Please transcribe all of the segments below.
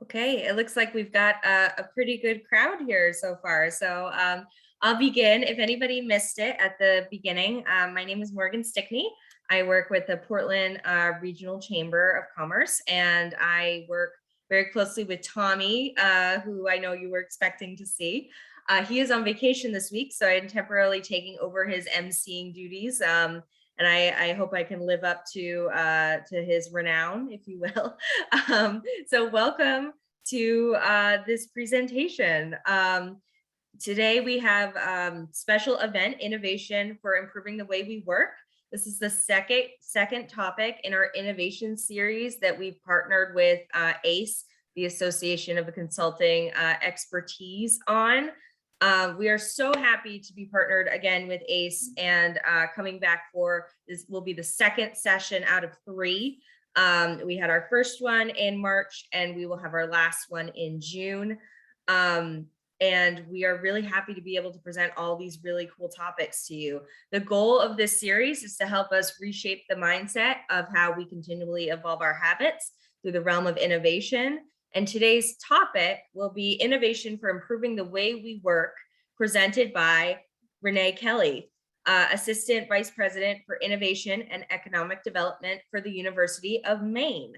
Okay, it looks like we've got a pretty good crowd here so far. I'll begin. If anybody missed it at the beginning, my name is Morgan Stickney. I work with the Portland Regional Chamber of Commerce, and I work very closely with Tommy, who I know you were expecting to see. He is on vacation this week, so I'm temporarily taking over his emceeing duties. And I hope I can live up to his renown, if you will. So welcome to this presentation. Today we have special event innovation for improving the way we work. This is the second topic in our innovation series that we've partnered with ACE, the Association of Consulting Expertise on. We are so happy to be partnered again with ACE, and coming back for this will be the second session out of 3. We had our first one in March, and we will have our last one in June. And we are really happy to be able to present all these really cool topics to you. The goal of this series is to help us reshape the mindset of how we continually evolve our habits through the realm of innovation. And today's topic will be innovation for improving the way we work, presented by Renee Kelly, Assistant Vice President for Innovation and Economic Development for the University of Maine.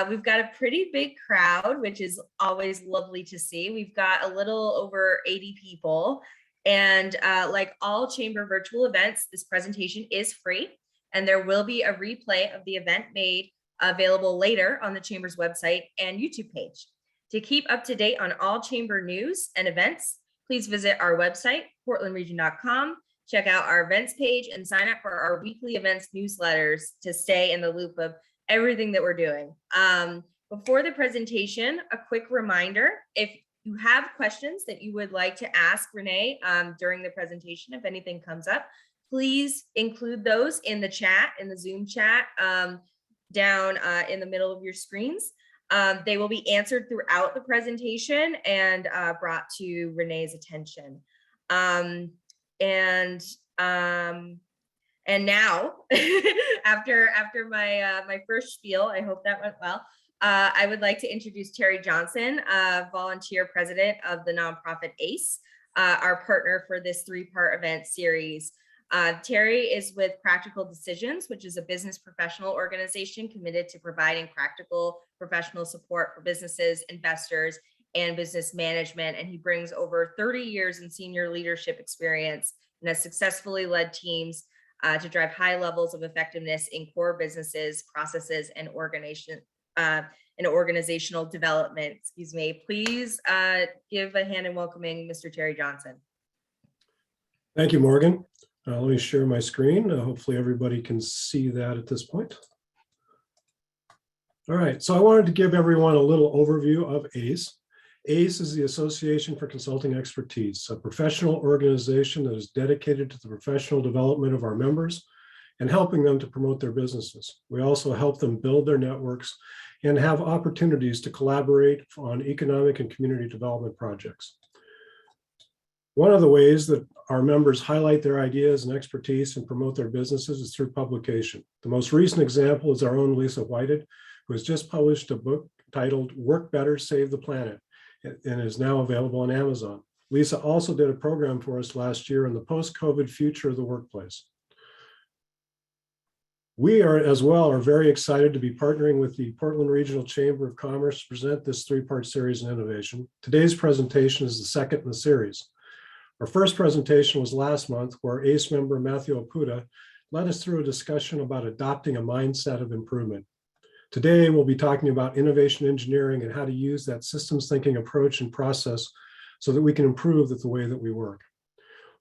We've got a pretty big crowd, which is always lovely to see. We've got a little over 80 people. And like all chamber virtual events, this presentation is free, and there will be a replay of the event made available later on the Chamber's website and YouTube page. To keep up to date on all Chamber news and events, please visit our website, portlandregion.com, check out our events page, and sign up for our weekly events newsletters to stay in the loop of everything that we're doing. Before the presentation, a quick reminder, if you have questions that you would like to ask Renee during the presentation, if anything comes up, please include those in the chat, in the Zoom chat, down in the middle of your screens. They will be answered throughout the presentation and brought to Renee's attention. And now, after my first spiel, I hope that went well. I would like to introduce Terry Johnson, volunteer president of the nonprofit ACE, our partner for this 3-part event series. Terry is with Practical Decisions, which is a business professional organization committed to providing practical professional support for businesses, investors, and business management. And he brings over 30 years in senior leadership experience and has successfully led teams to drive high levels of effectiveness in core businesses, processes, and organizational development. Excuse me. Please give a hand in welcoming Mr. Terry Johnson. Thank you, Morgan. Let me share my screen. Hopefully everybody can see that at this point. All right, so I wanted to give everyone a little overview of ACE. ACE is the Association for Consulting Expertise, a professional organization that is dedicated to the professional development of our members and helping them to promote their businesses. We also help them build their networks and have opportunities to collaborate on economic and community development projects. One of the ways that our members highlight their ideas and expertise and promote their businesses is through publication. The most recent example is our own Lisa Whited, who has just published a book titled Work Better, Save the Planet, and is now available on Amazon. Lisa also did a program for us last year on the post-COVID future of the workplace. We are very excited to be partnering with the Portland Regional Chamber of Commerce to present this 3-part series on innovation. Today's presentation is the second in the series. Our first presentation was last month, where ACE member Matthew Okuda led us through a discussion about adopting a mindset of improvement. Today, we'll be talking about innovation engineering and how to use that systems thinking approach and process so that we can improve the way that we work.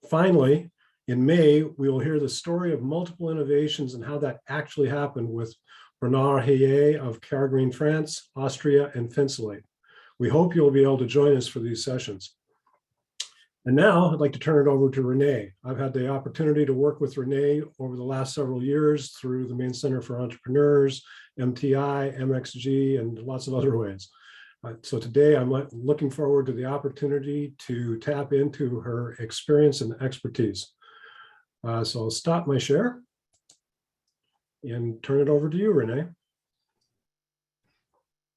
Finally, in May, we will hear the story of multiple innovations and how that actually happened with Bernard Hayet of Cargreen, France, Austria, and Finselate. We hope you'll be able to join us for these sessions. And now I'd like to turn it over to Renee. I've had the opportunity to work with Renee over the last several years through the Maine Center for Entrepreneurs, MTI, MXG, and lots of other ways. So today I'm looking forward to the opportunity to tap into her experience and expertise. So I'll stop my share and turn it over to you, Renee.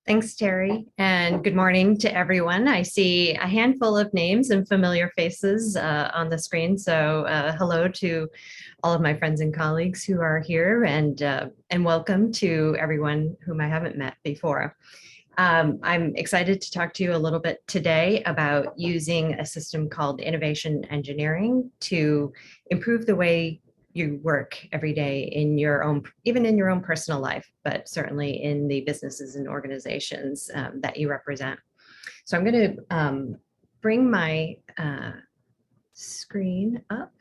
Thanks, Terry, and good morning to everyone. I see a handful of names and familiar faces on the screen, so hello to all of my friends and colleagues who are here, and welcome to everyone whom I haven't met before. I'm excited to talk to you a little bit today about using a system called innovation engineering to improve the way you work every day in your own, even in your own personal life, but certainly in the businesses and organizations that you represent. So I'm going to bring my screen up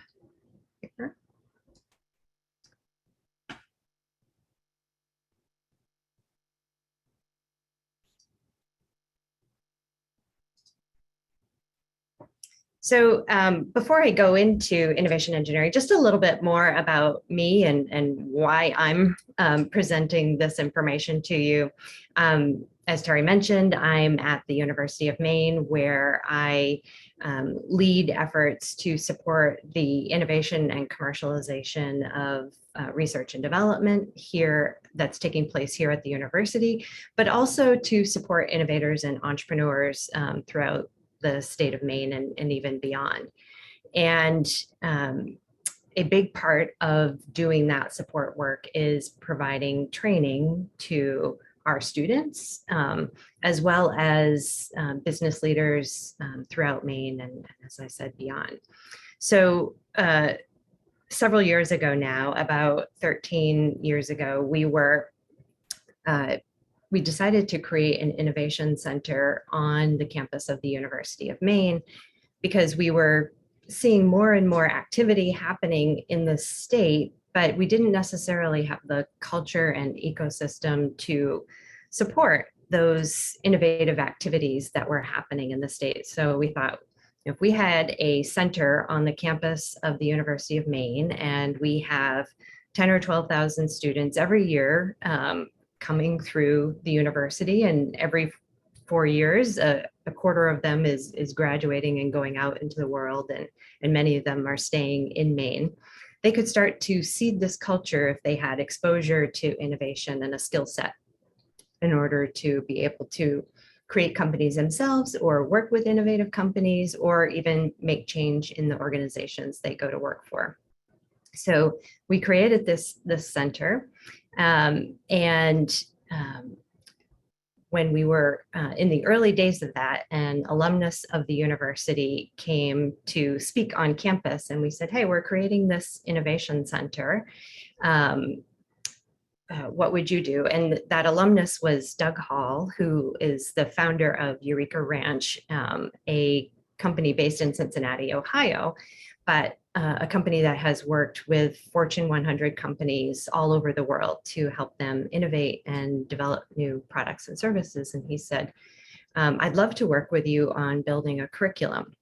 here. So before I go into innovation engineering, just a little bit more about me and why I'm presenting this information to you. As Terry mentioned, I'm at the University of Maine, where I lead efforts to support the innovation and commercialization of research and development here that's taking place here at the university, but also to support innovators and entrepreneurs throughout the state of Maine and even beyond. And a big part of doing that support work is providing training to our students, as well as business leaders throughout Maine and, as I said, beyond. So several years ago now, about 13 years ago, we decided to create an innovation center on the campus of the University of Maine because we were seeing more and more activity happening in the state, but we didn't necessarily have the culture and ecosystem to support those innovative activities that were happening in the state. So we thought, if we had a center on the campus of the University of Maine and we have 10 or 12,000 students every year coming through the university, and every 4 years, a quarter of them is graduating and going out into the world, and many of them are staying in Maine. They could start to seed this culture if they had exposure to innovation and a skill set in order to be able to create companies themselves or work with innovative companies or even make change in the organizations they go to work for. So we created this center. When we were in the early days of that, an alumnus of the university came to speak on campus, and we said, hey, we're creating this innovation center. What would you do? And that alumnus was Doug Hall, who is the founder of Eureka Ranch, a company based in Cincinnati, Ohio, but a company that has worked with Fortune 100 companies all over the world to help them innovate and develop new products and services. And he said, I'd love to work with you on building a curriculum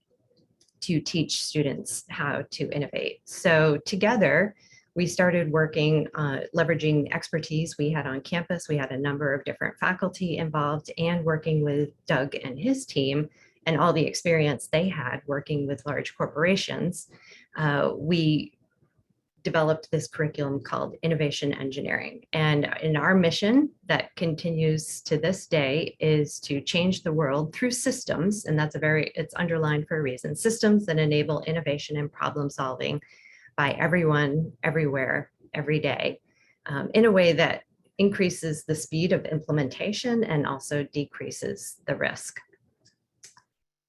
to teach students how to innovate. So together, we started working, leveraging expertise we had on campus. We had a number of different faculty involved, and working with Doug and his team and all the experience they had working with large corporations. We developed this curriculum called innovation engineering. And in our mission that continues to this day is to change the world through systems. And it's underlined for a reason, systems that enable innovation and problem solving by everyone, everywhere, every day, in a way that increases the speed of implementation and also decreases the risk.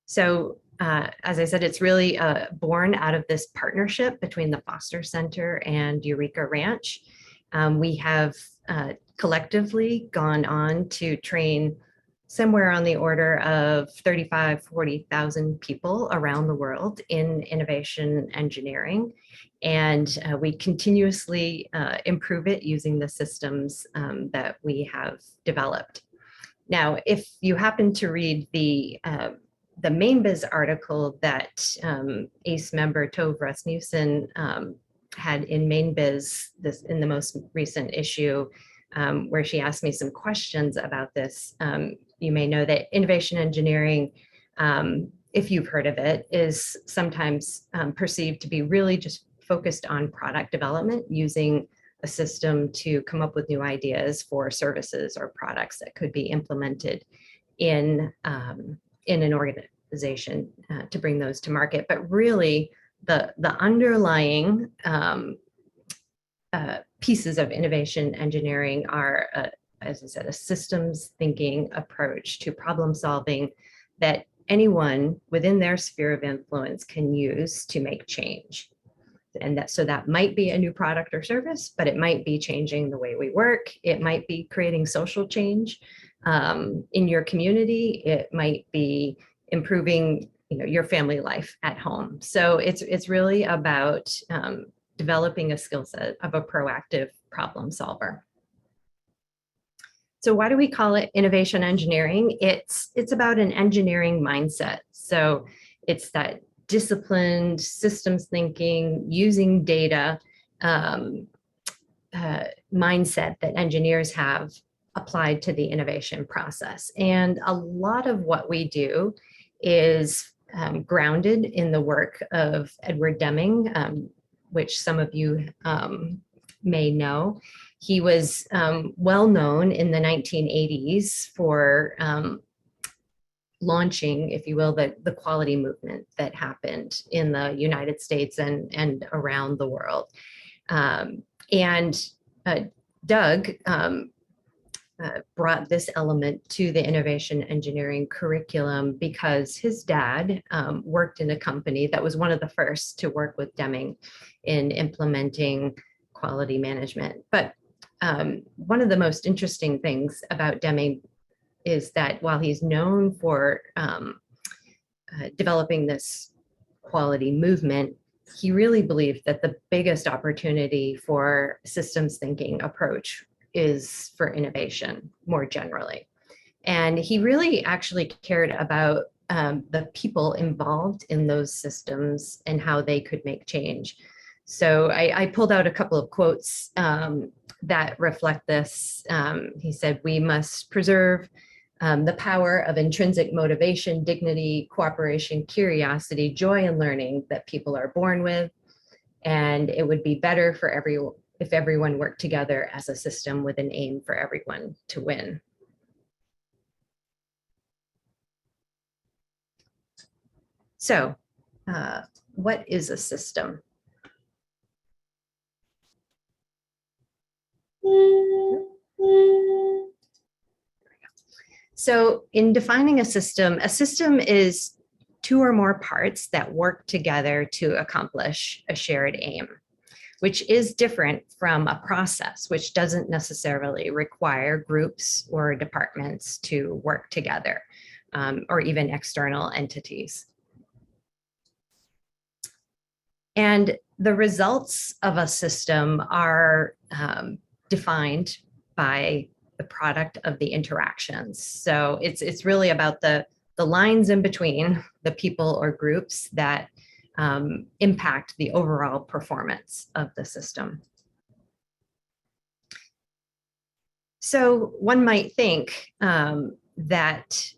So as I said, it's really born out of this partnership between the Foster Center and Eureka Ranch. We have collectively gone on to train somewhere on the order of 35, 40,000 people around the world in innovation engineering. And we continuously improve it using the systems that we have developed. Now, if you happen to read the MaineBiz article that ACE member Tove Rasmussen had in MaineBiz in the most recent issue, where she asked me some questions about this, you may know that innovation engineering, if you've heard of it, is sometimes perceived to be really just focused on product development using a system to come up with new ideas for services or products that could be implemented in an organization to bring those to market. But really, the underlying pieces of innovation engineering are, as I said, a systems thinking approach to problem solving that anyone within their sphere of influence can use to make change. And that might be a new product or service, but it might be changing the way we work. It might be creating social change in your community. It might be improving, your family life at home. So it's really about developing a skill set of a proactive problem solver. So why do we call it innovation engineering? It's about an engineering mindset. So it's that disciplined systems thinking, using data mindset that engineers have applied to the innovation process. And a lot of what we do is grounded in the work of Edward Deming, which some of you may know. He was well known in the 1980s for launching, if you will, the quality movement that happened in the United States and around the world. Doug brought this element to the innovation engineering curriculum because his dad worked in a company that was one of the first to work with Deming in implementing quality management. But one of the most interesting things about Deming is that while he's known for developing this quality movement, he really believed that the biggest opportunity for systems thinking approach is for innovation more generally. And he really actually cared about the people involved in those systems and how they could make change. So I pulled out a couple of quotes that reflect this. He said, "We must preserve the power of intrinsic motivation, dignity, cooperation, curiosity, joy, and learning that people are born with. And it would be better for everyone if everyone worked together as a system with an aim for everyone to win." So, what is a system? So in defining a system is two or more parts that work together to accomplish a shared aim, which is different from a process, which doesn't necessarily require groups or departments to work together, or even external entities. And the results of a system are defined by the product of the interactions. So it's really about the lines in between the people or groups that impact the overall performance of the system. So one might think that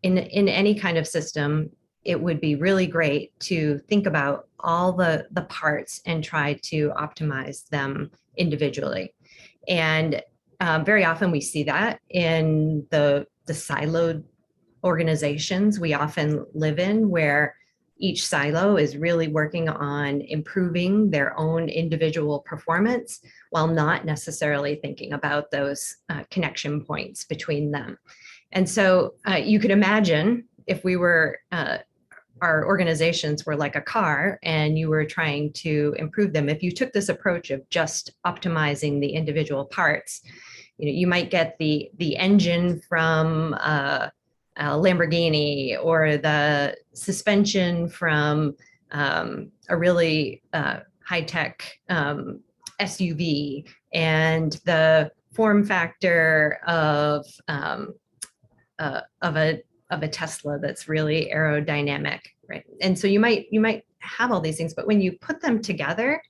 in any kind of system, it would be really great to think about all the parts and try to optimize them individually. And very often we see that in the siloed organizations we often live in, where each silo is really working on improving their own individual performance while not necessarily thinking about those connection points between them. And so you could imagine if we were, our organizations were like a car and you were trying to improve them, if you took this approach of just optimizing the individual parts, you might get the engine from a Lamborghini, or the suspension from a really high-tech SUV, and the form factor of a Tesla that's really aerodynamic, right? And so you might have all these things, but when you put them together,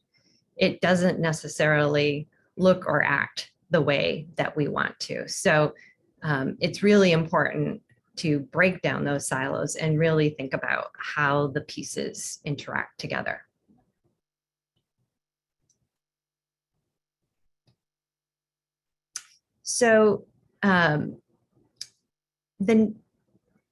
it doesn't necessarily look or act the way that we want to. So it's really important to break down those silos and really think about how the pieces interact together. So then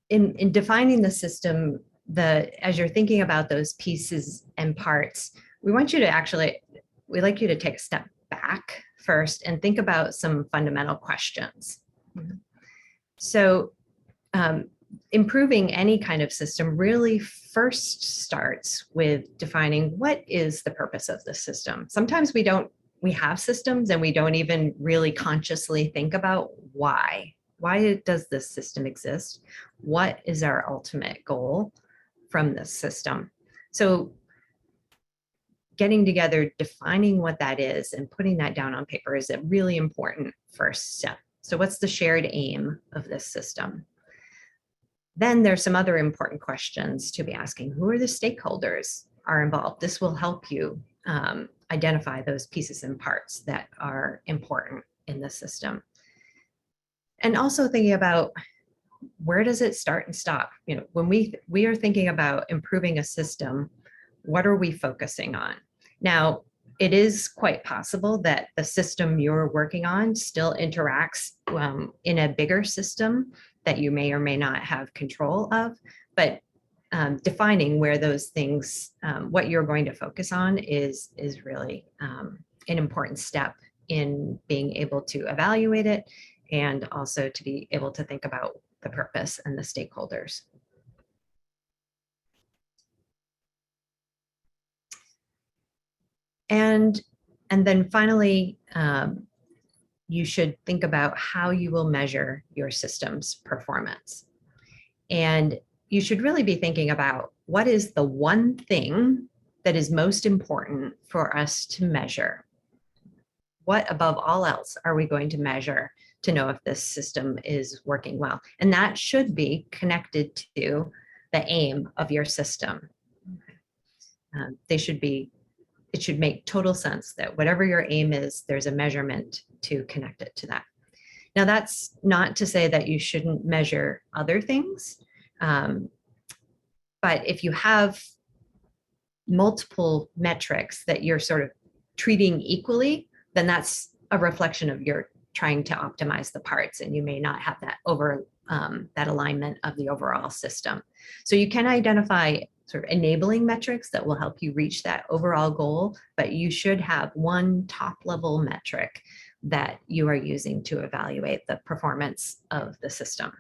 in defining the system, as you're thinking about those pieces and parts, we like you to take a step back first and think about some fundamental questions. So improving any kind of system really first starts with defining what is the purpose of the system. Sometimes we have systems and we don't even really consciously think about why. Why does this system exist? What is our ultimate goal from this system? So getting together, defining what that is and putting that down on paper is a really important first step. So what's the shared aim of this system? Then there's some other important questions to be asking. Who are the stakeholders are involved? This will help you identify those pieces and parts that are important in the system. And also thinking about, where does it start and stop? You know, when we are thinking about improving a system, what are we focusing on? Now, it is quite possible that the system you're working on still interacts in a bigger system that you may or may not have control of, but defining where those things, what you're going to focus on is really an important step in being able to evaluate it and also to be able to think about the purpose and the stakeholders. And then finally, you should think about how you will measure your system's performance. And you should really be thinking about, what is the one thing that is most important for us to measure? What above all else are we going to measure to know if this system is working well? And that should be connected to the aim of your system. It should make total sense that whatever your aim is, there's a measurement to connect it to that. Now, that's not to say that you shouldn't measure other things, but if you have multiple metrics that you're sort of treating equally, then that's a reflection of your trying to optimize the parts, and you may not have that that alignment of the overall system. So you can identify sort of enabling metrics that will help you reach that overall goal, but you should have one top level metric that you are using to evaluate the performance of the system.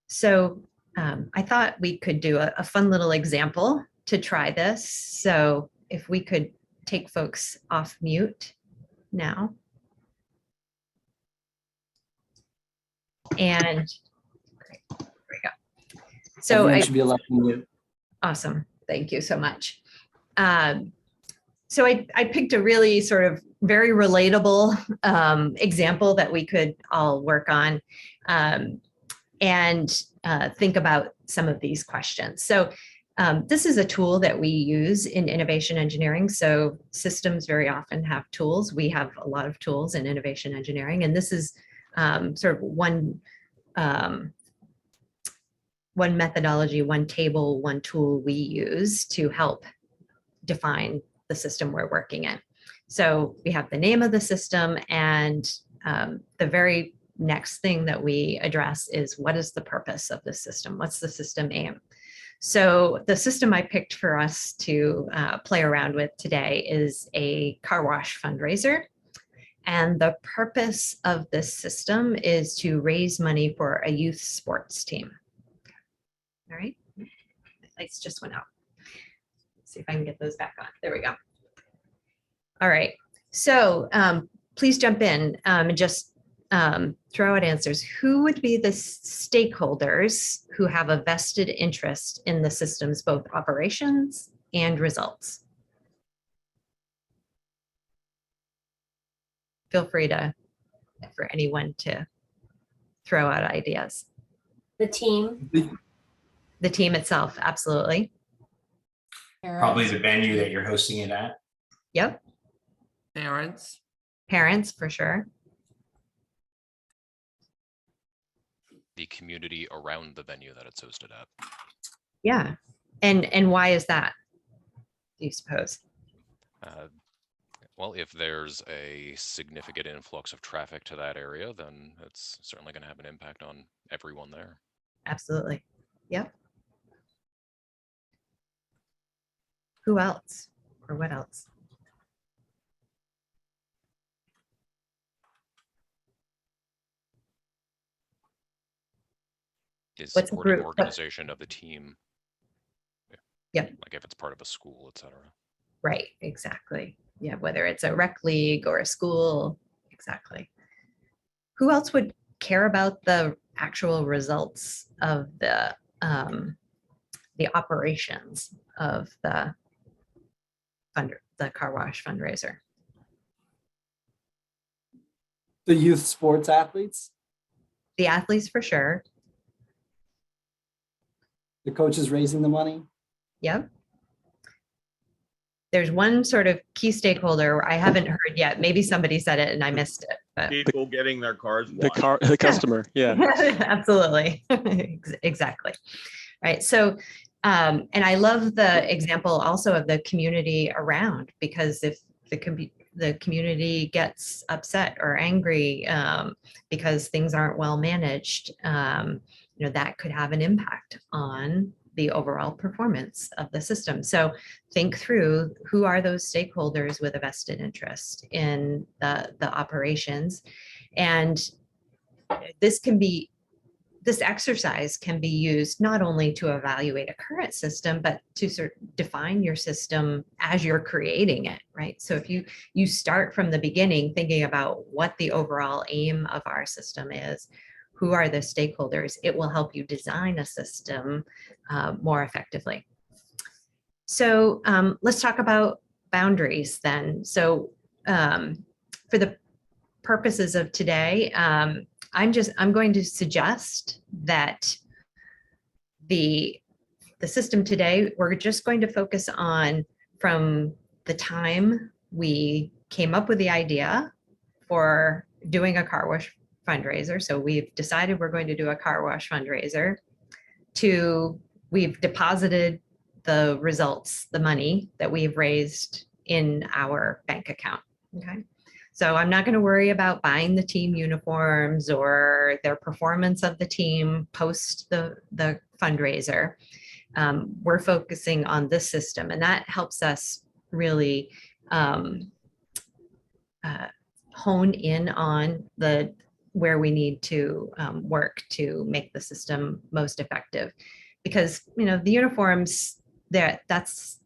So I thought we could do a fun little example to try this. So if we could take folks off mute now. And there we go. So Everyone should be allowed to mute. Awesome. Thank you so much. So I picked a really sort of very relatable example that we could all work on and think about some of these questions. So this is a tool that we use in innovation engineering. So systems very often have tools. We have a lot of tools in innovation engineering, and this is sort of one methodology, one table, one tool we use to help define the system we're working in. So we have the name of the system, and the very next thing that we address is, what is the purpose of the system? What's the system aim? So the system I picked for us to play around with today is a car wash fundraiser. And the purpose of this system is to raise money for a youth sports team. All right, the lights just went out. Let's see if I can get those back on. There we go. All right, so please jump in and just throw out answers. Who would be the stakeholders who have a vested interest in the system's both operations and results? Feel free for anyone to throw out ideas. The team. The team itself, absolutely. Probably the venue that you're hosting it at. Yep. Parents. Parents, for sure. The community around the venue that it's hosted at. Yeah. And why is that, do you suppose? Well, if there's a significant influx of traffic to that area, then it's certainly going to have an impact on everyone there. Absolutely. Yep. Who else or what else? Is What's a supporting group? organization of the team. Yep. Like if it's part of a school, et cetera. Right, exactly. Yeah, whether it's a rec league or a school, exactly. Who else would care about the actual results of the operations of the car wash fundraiser? The youth sports athletes, The athletes for sure. the coaches raising the money. Yep. There's one sort of key stakeholder I haven't heard yet. Maybe somebody said it and I missed it, but People getting their cars The customer, yeah. absolutely. Exactly. Right. So, and I love the example also of the community around, because if the community gets upset or angry because things aren't well managed, that could have an impact on the overall performance of the system. So think through who are those stakeholders with a vested interest in the operations. And this exercise can be used not only to evaluate a current system, but to sort of define your system as you're creating it, right? So if you start from the beginning thinking about what the overall aim of our system is, who are the stakeholders, it will help you design a system more effectively. So let's talk about boundaries then. So for the purposes of today, I'm going to suggest that the system today, we're just going to focus on from the time we came up with the idea for doing a car wash fundraiser. So we've decided we're going to do a car wash fundraiser to we've deposited the results, the money that we've raised in our bank account. Okay. So I'm not going to worry about buying the team uniforms or their performance of the team post the fundraiser. We're focusing on this system, and that helps us really hone in on where we need to work to make the system most effective. Because the uniforms, that's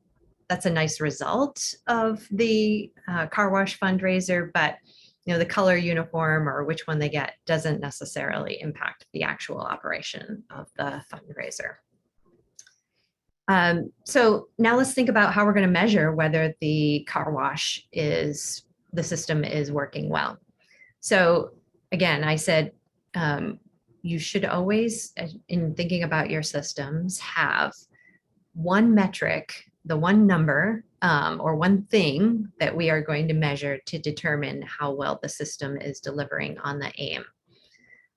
a nice result of the car wash fundraiser, but the color uniform or which one they get doesn't necessarily impact the actual operation of the fundraiser. So now let's think about how we're going to measure whether the car wash the system is working well. So again, I said you should always, in thinking about your systems, have one metric, the one number or one thing that we are going to measure to determine how well the system is delivering on the aim.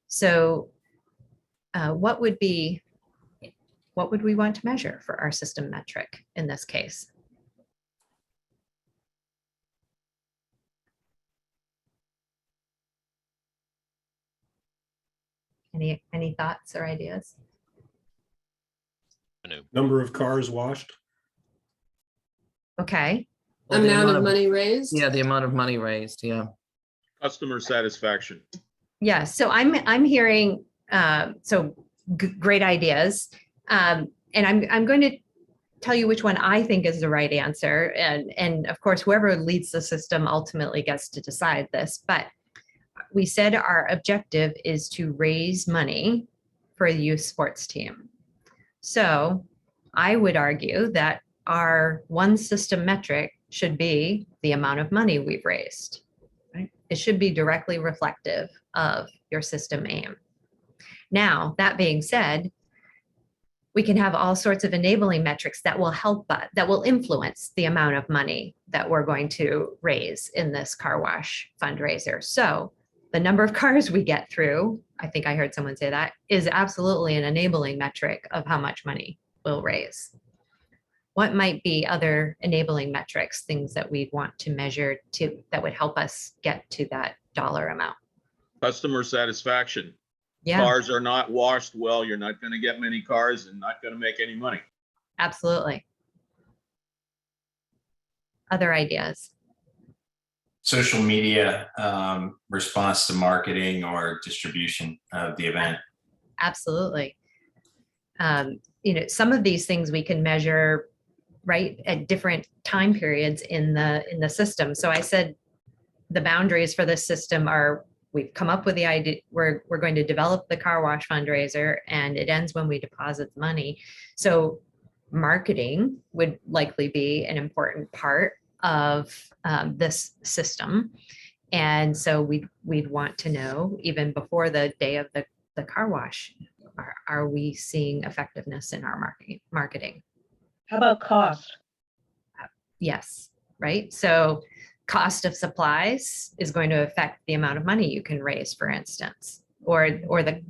So what would we want to measure for our system metric in this case? Any thoughts or ideas? Number of cars washed. Okay. Well, the Amount of money raised? Yeah, the amount of money raised, yeah. Customer satisfaction. Yeah, so I'm hearing great ideas. And I'm going to tell you which one I think is the right answer. And of course, whoever leads the system ultimately gets to decide this. But we said our objective is to raise money for a youth sports team. So I would argue that our one system metric should be the amount of money we've raised. Right? It should be directly reflective of your system aim. Now, that being said, we can have all sorts of enabling metrics that will help us, that will influence the amount of money that we're going to raise in this car wash fundraiser. So the number of cars we get through, I think I heard someone say that, is absolutely an enabling metric of how much money we'll raise. what might be other enabling metrics, things that we'd want to measure that would help us get to that dollar amount? Customer satisfaction. Yeah, Cars are not washed well, you're not going to get many cars and not going to make any money. absolutely. Other ideas? Social media response to marketing or distribution of the event. Absolutely. Some of these things we can measure right at different time periods in the system. So I said the boundaries for this system are, we've come up with the idea, we're going to develop the car wash fundraiser, and it ends when we deposit the money. So marketing would likely be an important part of this system. And so we'd want to know, even before the day of the car wash, are we seeing effectiveness in our marketing? How about cost? Yes, right. So cost of supplies is going to affect the amount of money you can raise, for instance, or the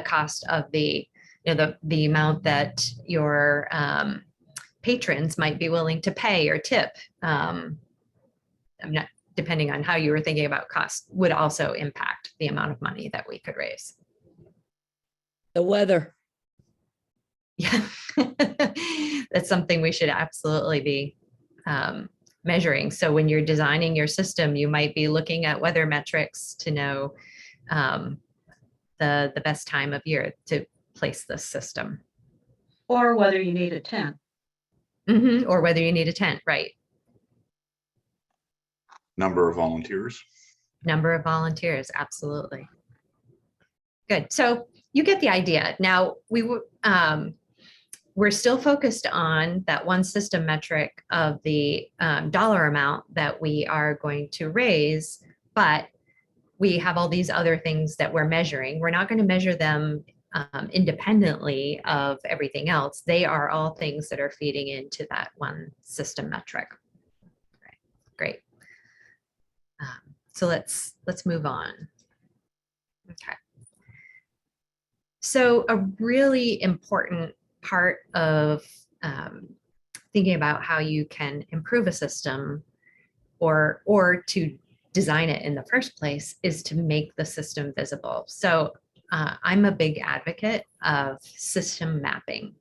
cost of the amount that your patrons might be willing to pay or tip. I'm not, depending on how you were thinking about cost, would also impact the amount of money that we could raise. The weather. Yeah, that's something we should absolutely be measuring. So when you're designing your system, you might be looking at weather metrics to know the best time of year to place this system. Or whether you need a tent. Or whether you need a tent, right? Number of volunteers. Number of volunteers, absolutely. Good. So you get the idea. Now we're still focused on that one system metric of the dollar amount that we are going to raise, but we have all these other things that we're measuring. We're not going to measure them independently of everything else. They are all things that are feeding into that one system metric. Great. So let's move on. Okay. So a really important part of thinking about how you can improve a system or to design it in the first place is to make the system visible. So I'm a big advocate of system mapping.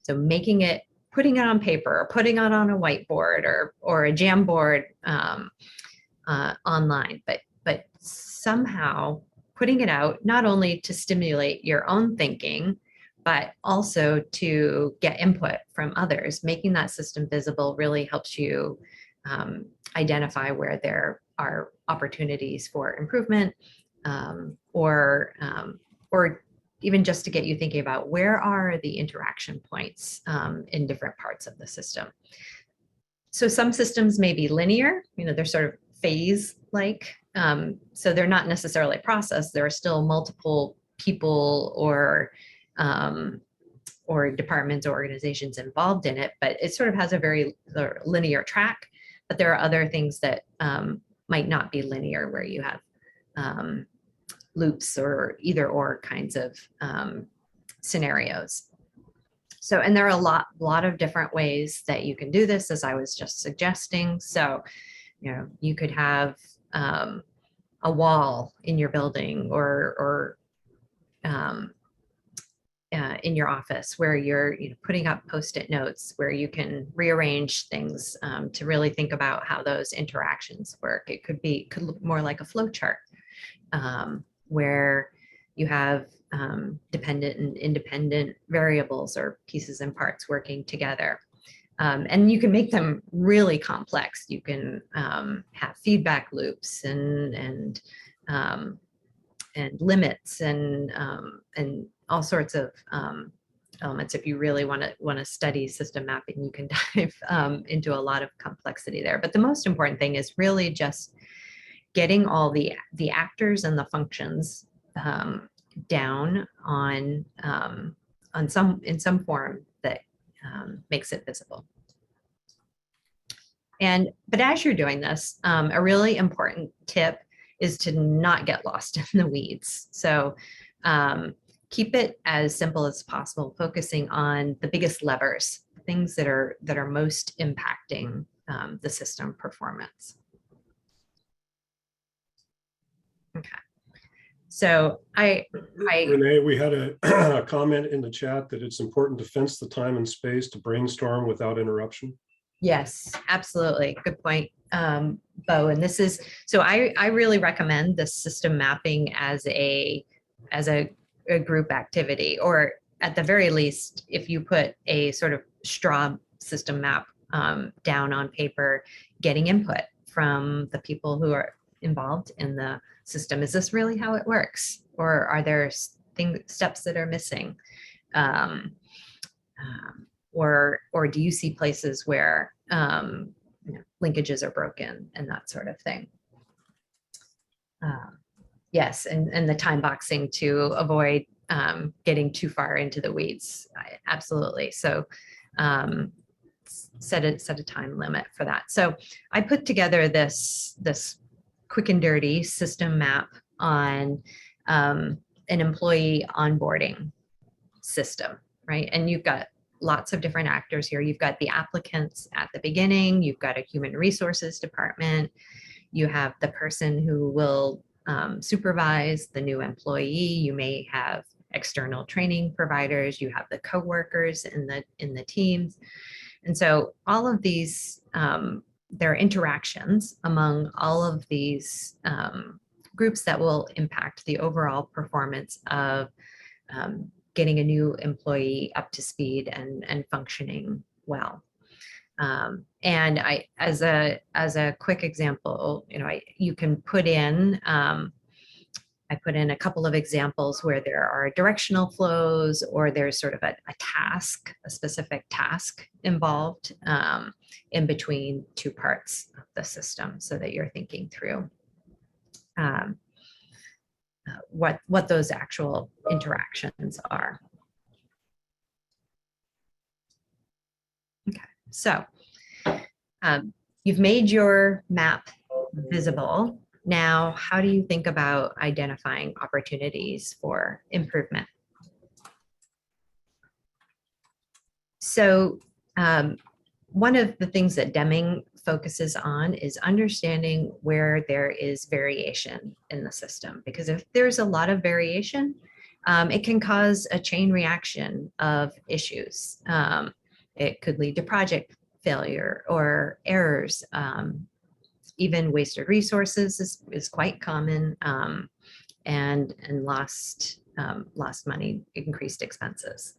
So putting it on paper, or putting it on a whiteboard or a Jamboard online, but somehow putting it out, not only to stimulate your own thinking, but also to get input from others. Making that system visible really helps you identify where there are opportunities for improvement, or even just to get you thinking about where are the interaction points in different parts of the system. So some systems may be linear, they're sort of phase-like. So they're not necessarily processed. There are still multiple people or departments or organizations involved in it, but it sort of has a very linear track. But there are other things that might not be linear, where you have loops or either or kinds of scenarios. So, and there are a lot of different ways that you can do this, as I was just suggesting. So, you could have a wall in your building or in your office where you're putting up Post-it notes where you can rearrange things to really think about how those interactions work. It could look more like a flow chart where you have dependent and independent variables or pieces and parts working together. And you can make them really complex. You can have feedback loops and limits and all sorts of elements. If you really want to study system mapping, you can dive into a lot of complexity there. But the most important thing is really just getting all the actors and the functions down in some form that makes it visible. But as you're doing this, a really important tip is to not get lost in the weeds. So keep it as simple as possible, focusing on the biggest levers, things that are most impacting the system performance. Okay. So Renee, we had a comment in the chat that it's important to fence the time and space to brainstorm without interruption. Yes, absolutely. Good point, Bo. And this is, so I really recommend the system mapping as a group activity, or at the very least, if you put a sort of straw system map down on paper, getting input from the people who are involved in the system. Is this really how it works? Or are there steps that are missing? Or do you see places where linkages are broken and that sort of thing? Yes, and the time boxing to avoid getting too far into the weeds. Absolutely. So set a time limit for that. So I put together this quick and dirty system map on an employee onboarding system, right? And you've got lots of different actors here. You've got the applicants at the beginning, you've got a human resources department, you have the person who will supervise the new employee, you may have external training providers, you have the coworkers in the teams. And so all of these, there are interactions among all of these groups that will impact the overall performance of getting a new employee up to speed and functioning well. And as a quick example, you can put in, I put in a couple of examples where there are directional flows, or there's sort of a task, a specific task involved in between two parts of the system, so that you're thinking through what those actual interactions are. Okay, so you've made your map visible. Now, how do you think about identifying opportunities for improvement? So one of the things that Deming focuses on is understanding where there is variation in the system, because if there's a lot of variation, it can cause a chain reaction of issues. It could lead to project failure or errors. Even wasted resources is quite common, and lost money, increased expenses.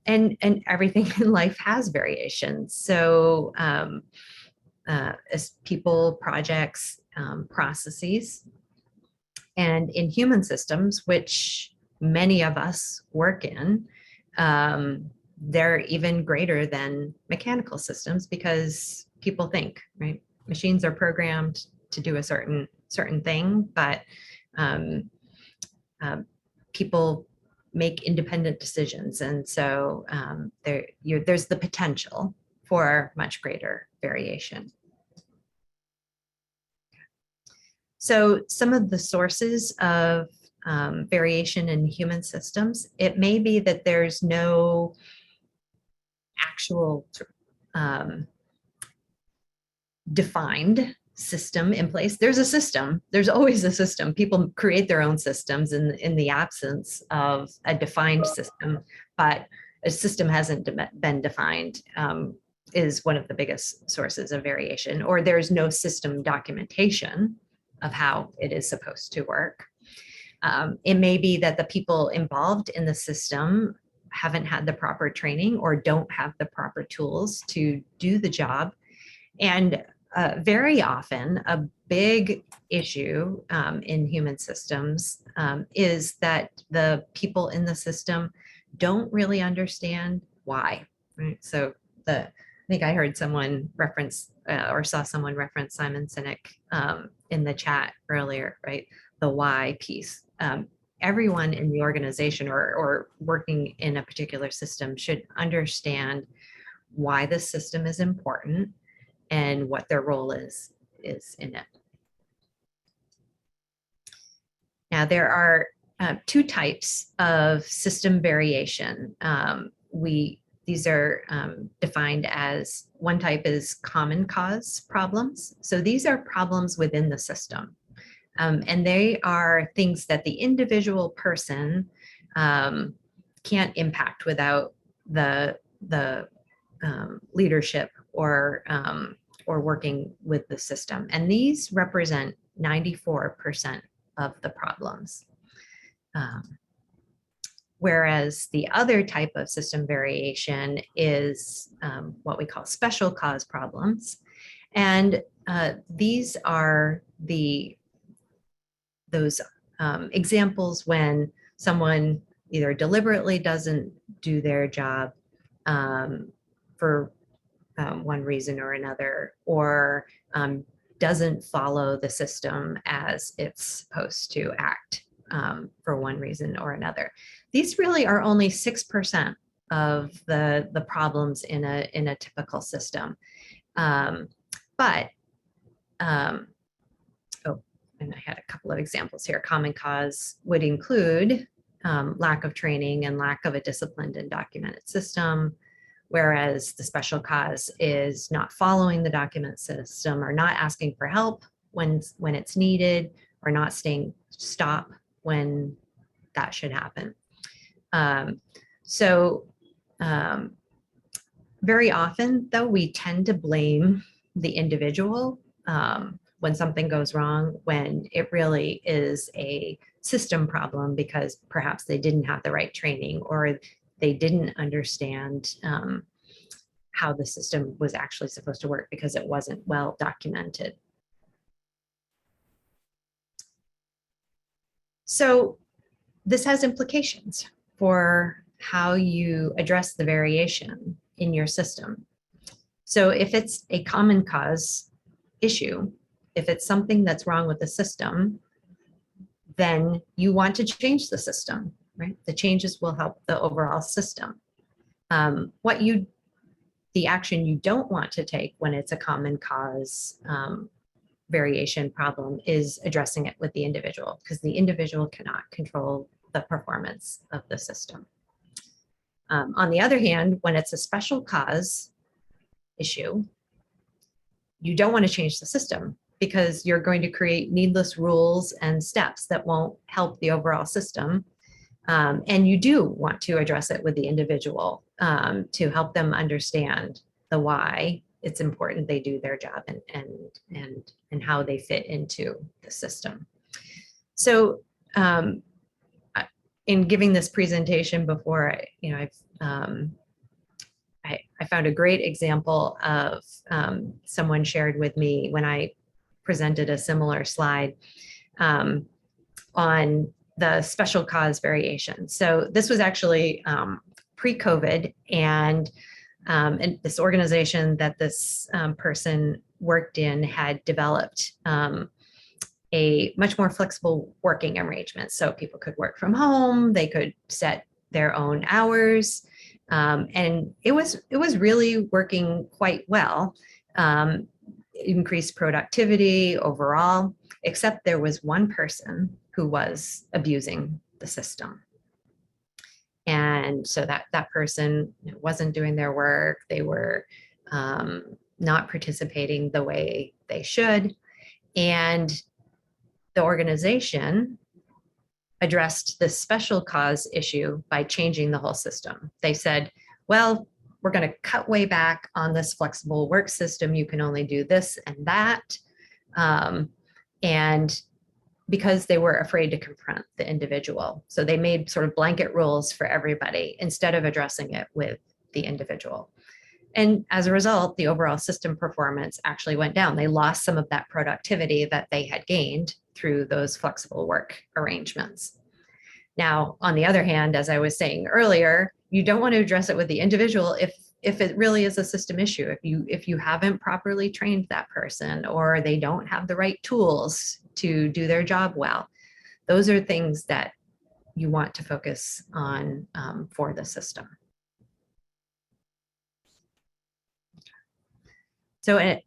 And everything in life has variations. So as people, projects, processes, and in human systems, which many of us work in, they're even greater than mechanical systems, because people think, right? Machines are programmed to do a certain thing, but people make independent decisions. And so there's the potential for much greater variation. So some of the sources of variation in human systems, it may be that there's no actual defined system in place. There's a system, there's always a system. People create their own systems in the absence of a defined system, but a system hasn't been defined, is one of the biggest sources of variation. Or there's no system documentation of how it is supposed to work. It may be that the people involved in the system haven't had the proper training or don't have the proper tools to do the job. And very often a big issue in human systems is that the people in the system don't really understand why, right? So I think I heard someone reference or saw someone reference Simon Sinek in the chat earlier, right? The why piece. Everyone in the organization or working in a particular system should understand why the system is important and what their role is in it. Now, there are two types of system variation. These are defined as, one type is common cause problems. So these are problems within the system. And they are things that the individual person can't impact without the leadership or working with the system. And these represent 94% of the problems. Whereas the other type of system variation is what we call special cause problems. And these are those examples when someone either deliberately doesn't do their job for one reason or another, or doesn't follow the system as it's supposed to act for one reason or another. These really are only 6% of the problems in a typical system. And I had a couple of examples here. Common cause would include lack of training and lack of a disciplined and documented system, whereas the special cause is not following the document system or not asking for help when it's needed, or not saying stop when that should happen. Very often, though, we tend to blame the individual when something goes wrong, when it really is a system problem because perhaps they didn't have the right training, or they didn't understand how the system was actually supposed to work because it wasn't well documented. So this has implications for how you address the variation in your system. So if it's a common cause issue, if it's something that's wrong with the system, then you want to change the system, right? The changes will help the overall system. The action you don't want to take when it's a common cause variation problem is addressing it with the individual, because the individual cannot control the performance of the system. On the other hand, when it's a special cause issue, you don't want to change the system because you're going to create needless rules and steps that won't help the overall system. And you do want to address it with the individual to help them understand the why it's important they do their job and how they fit into the system. So in giving this presentation before, I found a great example of someone shared with me when I presented a similar slide on the special cause variation. So this was actually pre-COVID, and this organization that this person worked in had developed a much more flexible working arrangement. So people could work from home, they could set their own hours, and it was really working quite well. Increased productivity overall, except there was one person who was abusing the system. And so that person wasn't doing their work. They were not participating the way they should. And the organization addressed this special cause issue by changing the whole system. They said, well, we're going to cut way back on this flexible work system. You can only do this and that. And because they were afraid to confront the individual. So they made sort of blanket rules for everybody instead of addressing it with the individual. And as a result, the overall system performance actually went down. They lost some of that productivity that they had gained through those flexible work arrangements. Now, on the other hand, as I was saying earlier, you don't want to address it with the individual if it really is a system issue. If you haven't properly trained that person, or they don't have the right tools to do their job well, those are things that you want to focus on for the system. So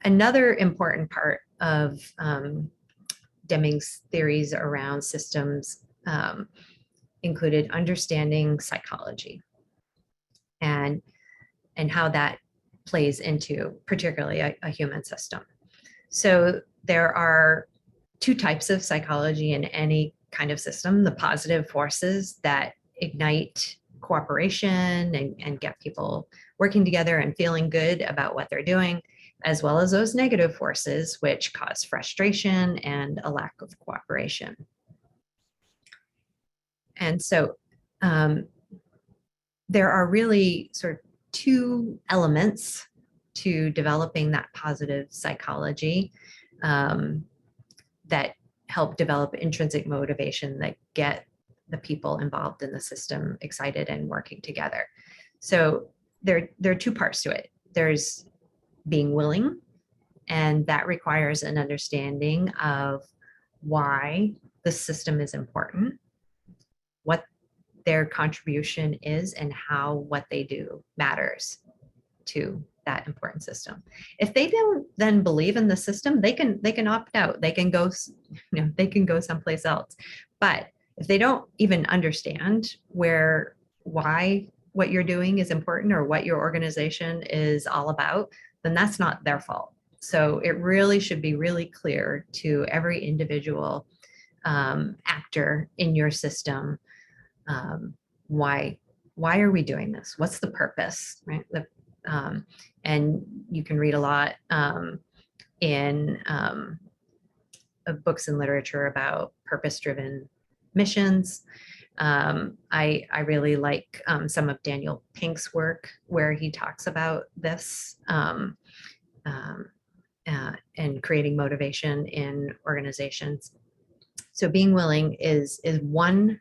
another important part of Deming's theories around systems included understanding psychology and how that plays into particularly a human system. So there are two types of psychology in any kind of system: the positive forces that ignite cooperation and get people working together and feeling good about what they're doing, as well as those negative forces which cause frustration and a lack of cooperation. And so there are really sort of two elements to developing that positive psychology that help develop intrinsic motivation that get the people involved in the system excited and working together. So there are two parts to it. There's being willing, and that requires an understanding of why the system is important, what their contribution is, and how what they do matters to that important system. If they don't then believe in the system, they can opt out. They can go, they can go someplace else. But if they don't even understand why what you're doing is important or what your organization is all about, then that's not their fault. So it really should be really clear to every individual actor in your system, why are we doing this? What's the purpose, right? And you can read a lot in books and literature about purpose-driven missions. I really like some of Daniel Pink's work where he talks about this and creating motivation in organizations. So being willing is one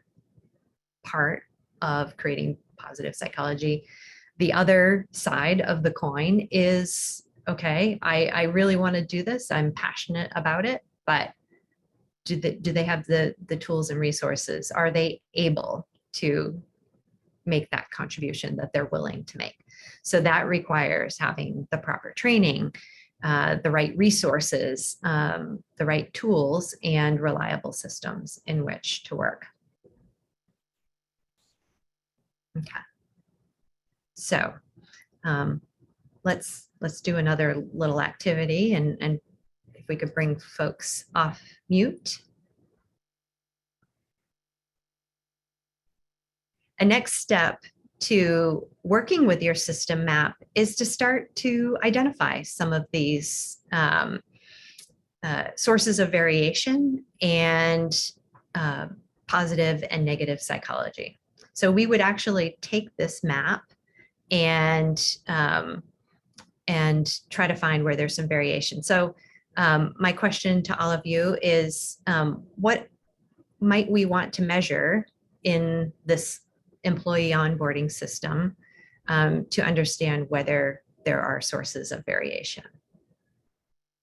part of creating positive psychology. The other side of the coin is, okay, I really want to do this. I'm passionate about it, but do they have the tools and resources? Are they able to make that contribution that they're willing to make? So that requires having the proper training, the right resources, the right tools, and reliable systems in which to work. Okay. So let's do another little activity, and if we could bring folks off mute. A next step to working with your system map is to start to identify some of these sources of variation and positive and negative psychology. So we would actually take this map and try to find where there's some variation. So my question to all of you is, what might we want to measure in this employee onboarding system to understand whether there are sources of variation?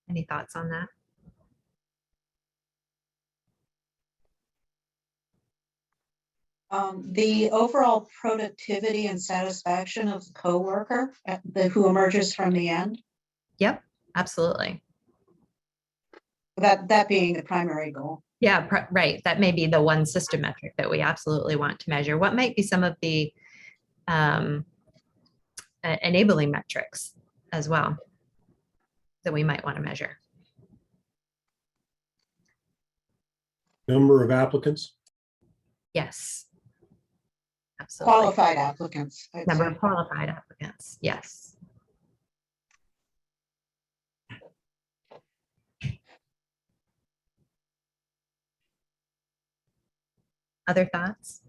Any thoughts on that? The overall productivity and satisfaction of the coworker who emerges from the end. Yep, absolutely. That being the primary goal. Yeah, right. That may be the one system metric that we absolutely want to measure. What might be some of the enabling metrics as well that we might want to measure? Number of applicants. Yes. Absolutely. Qualified applicants. Number of qualified applicants. Yes. Other thoughts?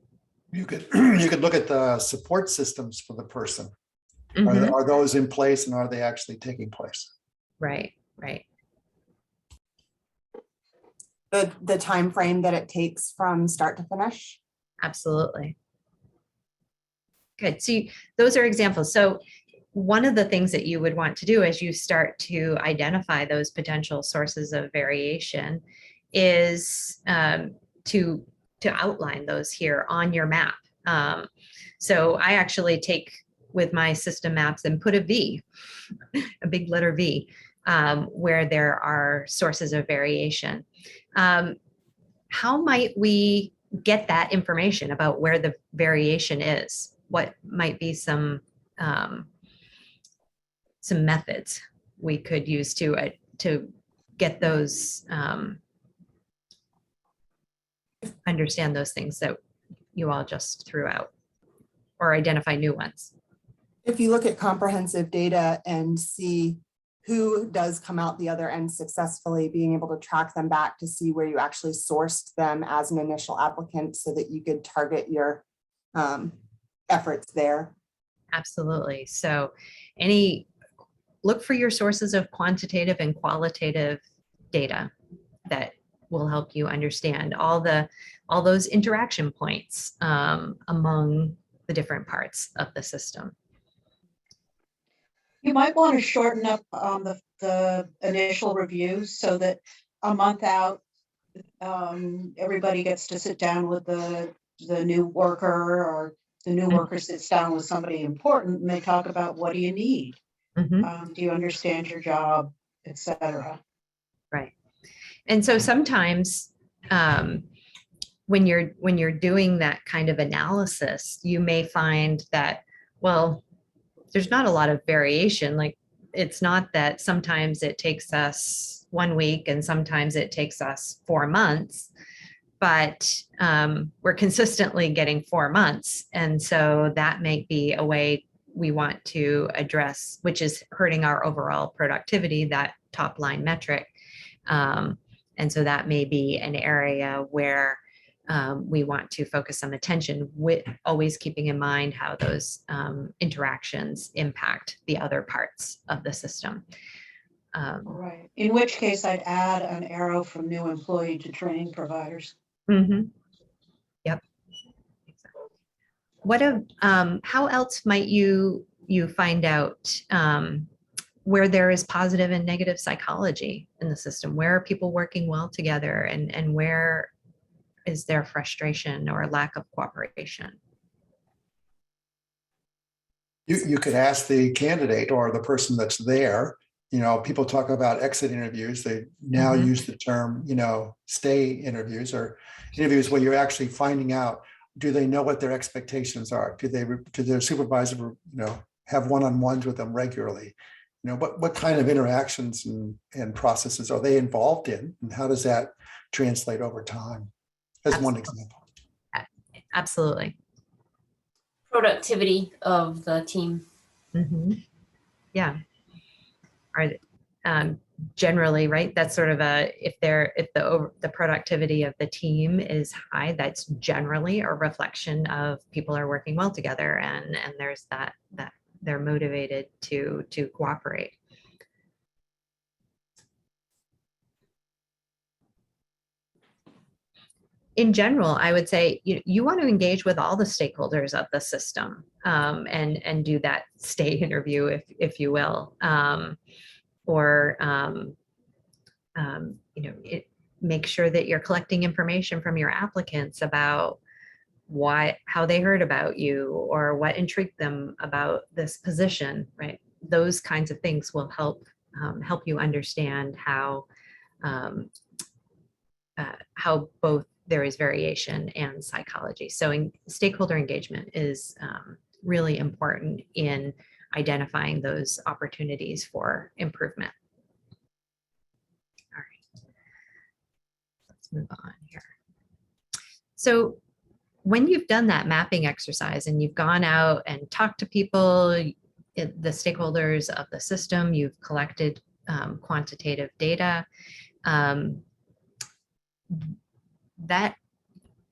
You could look at the support systems for the person. Mm-hmm. Are those in place, and are they actually taking place? Right, right. The time frame that it takes from start to finish. Absolutely. Good. So those are examples. So one of the things that you would want to do as you start to identify those potential sources of variation is to outline those here on your map. So I actually take with my system maps and put a V, a big letter V, where there are sources of variation. How might we get that information about where the variation is? What might be some methods we could use to get those, understand those things that you all just threw out, or identify new ones? If you look at comprehensive data and see who does come out the other end successfully, being able to track them back to see where you actually sourced them as an initial applicant so that you could target your efforts there. Absolutely. So look for your sources of quantitative and qualitative data that will help you understand all those interaction points among the different parts of the system. You might want to shorten up the initial reviews so that a month out, everybody gets to sit down with the new worker, or the new worker sits down with somebody important, and they talk about, what do you need? Do you understand your job, etc. Right. And so sometimes when you're doing that kind of analysis, you may find that, well, there's not a lot of variation. Like, it's not that sometimes it takes us 1 week and sometimes it takes us 4 months, but we're consistently getting 4 months. And so that may be a way we want to address, which is hurting our overall productivity, that top line metric. And so that may be an area where we want to focus some attention, with always keeping in mind how those interactions impact the other parts of the system. Right. In which case, I'd add an arrow from new employee to training providers. Yep. How else might you find out where there is positive and negative psychology in the system? Where are people working well together, and where is there frustration or lack of cooperation? You could ask the candidate or the person that's there. People talk about exit interviews. They now use the term, stay interviews, or interviews where you're actually finding out, do they know what their expectations are? Do their supervisor, have one-on-ones with them regularly? What kind of interactions and processes are they involved in? And how does that translate over time? As one example. Absolutely. Productivity of the team. Yeah. Generally, right? That's sort of if the productivity of the team is high, that's generally a reflection of people are working well together, and there's that they're motivated to cooperate. In general, I would say you want to engage with all the stakeholders of the system, and do that stay interview, if you will, make sure that you're collecting information from your applicants about how they heard about you, or what intrigued them about this position. Right, those kinds of things will help you understand how both there is variation and psychology. So stakeholder engagement is really important in identifying those opportunities for improvement. All right, let's move on here. So when you've done that mapping exercise and you've gone out and talked to people, the stakeholders of the system, you've collected quantitative data, that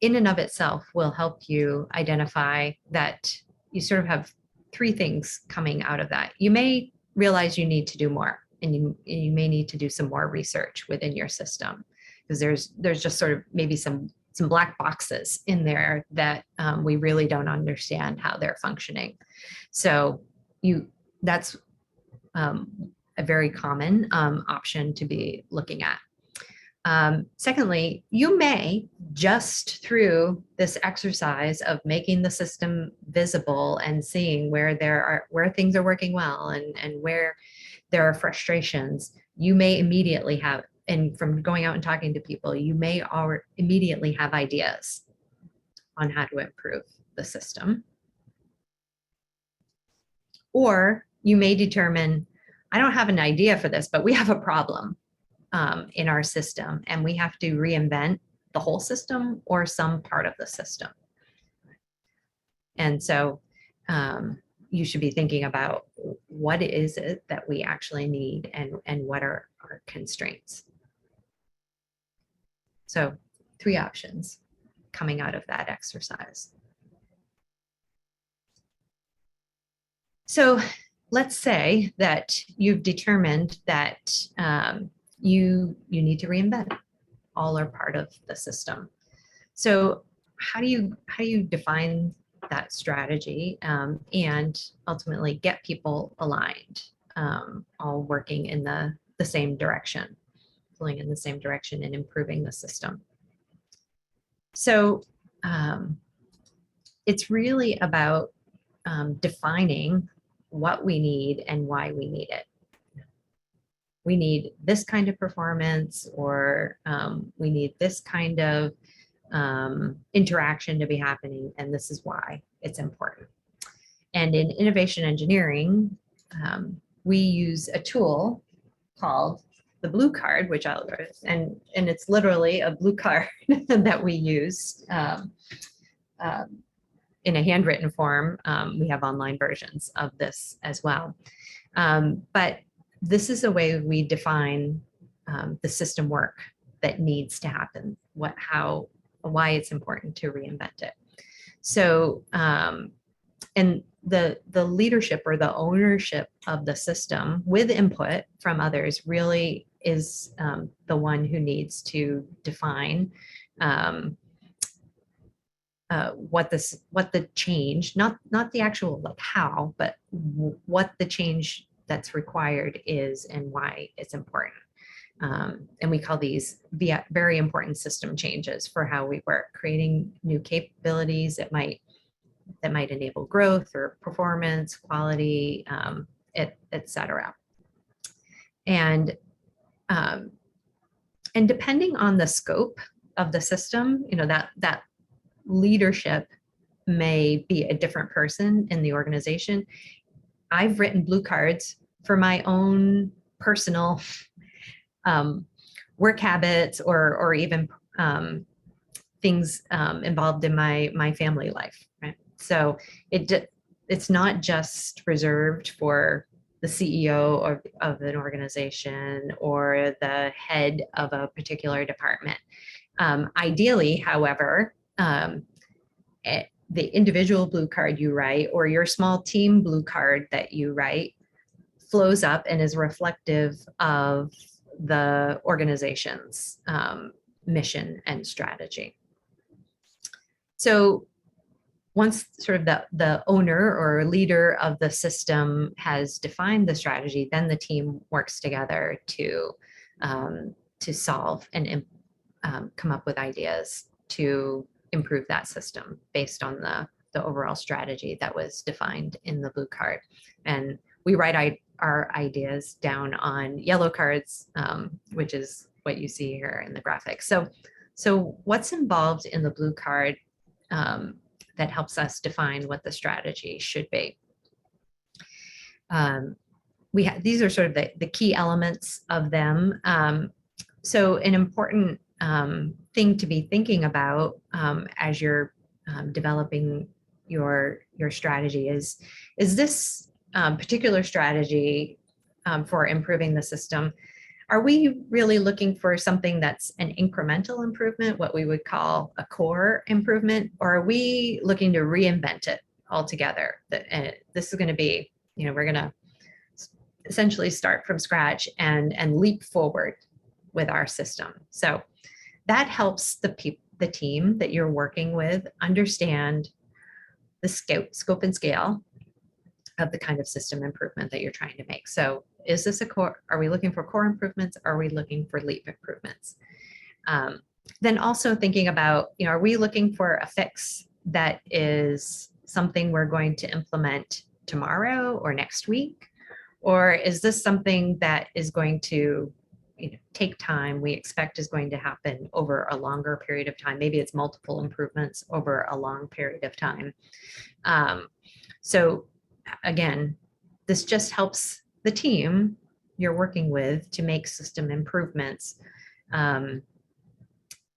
in and of itself will help you identify that you sort of have 3 things coming out of that. You may realize you need to do more, and you may need to do some more research within your system, because there's just sort of maybe some black boxes in there that we really don't understand how they're functioning. So that's a very common option to be looking at. Secondly, you may, just through this exercise of making the system visible and seeing where things are working well and where there are frustrations, you may immediately have, and from going out and talking to people, you may immediately have ideas on how to improve the system. Or you may determine, I don't have an idea for this, but we have a problem in our system and we have to reinvent the whole system or some part of the system. And so you should be thinking about what is it that we actually need and what are our constraints. So 3 options coming out of that exercise. So let's say that you've determined that you need to reinvent all or part of the system. So how do you define that strategy and ultimately get people aligned, all working in the same direction, pulling in the same direction and improving the system? So it's really about defining what we need and why we need it. We need this kind of performance, or we need this kind of interaction to be happening, and this is why it's important. And in innovation engineering, we use a tool called the blue card, which and it's literally a blue card that we use in a handwritten form. We have online versions of this as well. But this is a way we define the system work that needs to happen, why it's important to reinvent it. So, and the leadership or the ownership of the system with input from others really is the one who needs to define what the change, not the actual like how, but what the change that's required is and why it's important. And we call these very important system changes for how we work, creating new capabilities that might enable growth or performance, quality, et cetera. And depending on the scope of the system, that leadership may be a different person in the organization. I've written blue cards for my own personal work habits or even things involved in my family life, right? So it's not just reserved for the CEO of an organization or the head of a particular department. Ideally, however, the individual blue card you write or your small team blue card that you write flows up and is reflective of the organization's mission and strategy. So once sort of the owner or leader of the system has defined the strategy, then the team works together to solve and come up with ideas to improve that system based on the overall strategy that was defined in the blue card. And we write our ideas down on yellow cards, which is what you see here in the graphic. So what's involved in the blue card that helps us define what the strategy should be? These are sort of the key elements of them. So an important thing to be thinking about as you're developing your strategy is this particular strategy for improving the system, are we really looking for something that's an incremental improvement, what we would call a core improvement, or are we looking to reinvent it altogether? This is going to be, we're going to essentially start from scratch and leap forward with our system. So that helps the team that you're working with understand the scope and scale of the kind of system improvement that you're trying to make. So is this a core? Are we looking for core improvements? Are we looking for leap improvements? Then also thinking about, are we looking for a fix that is something we're going to implement tomorrow or next week? Or is this something that is going to take time, we expect is going to happen over a longer period of time? Maybe it's multiple improvements over a long period of time. So again, this just helps the team you're working with to make system improvements,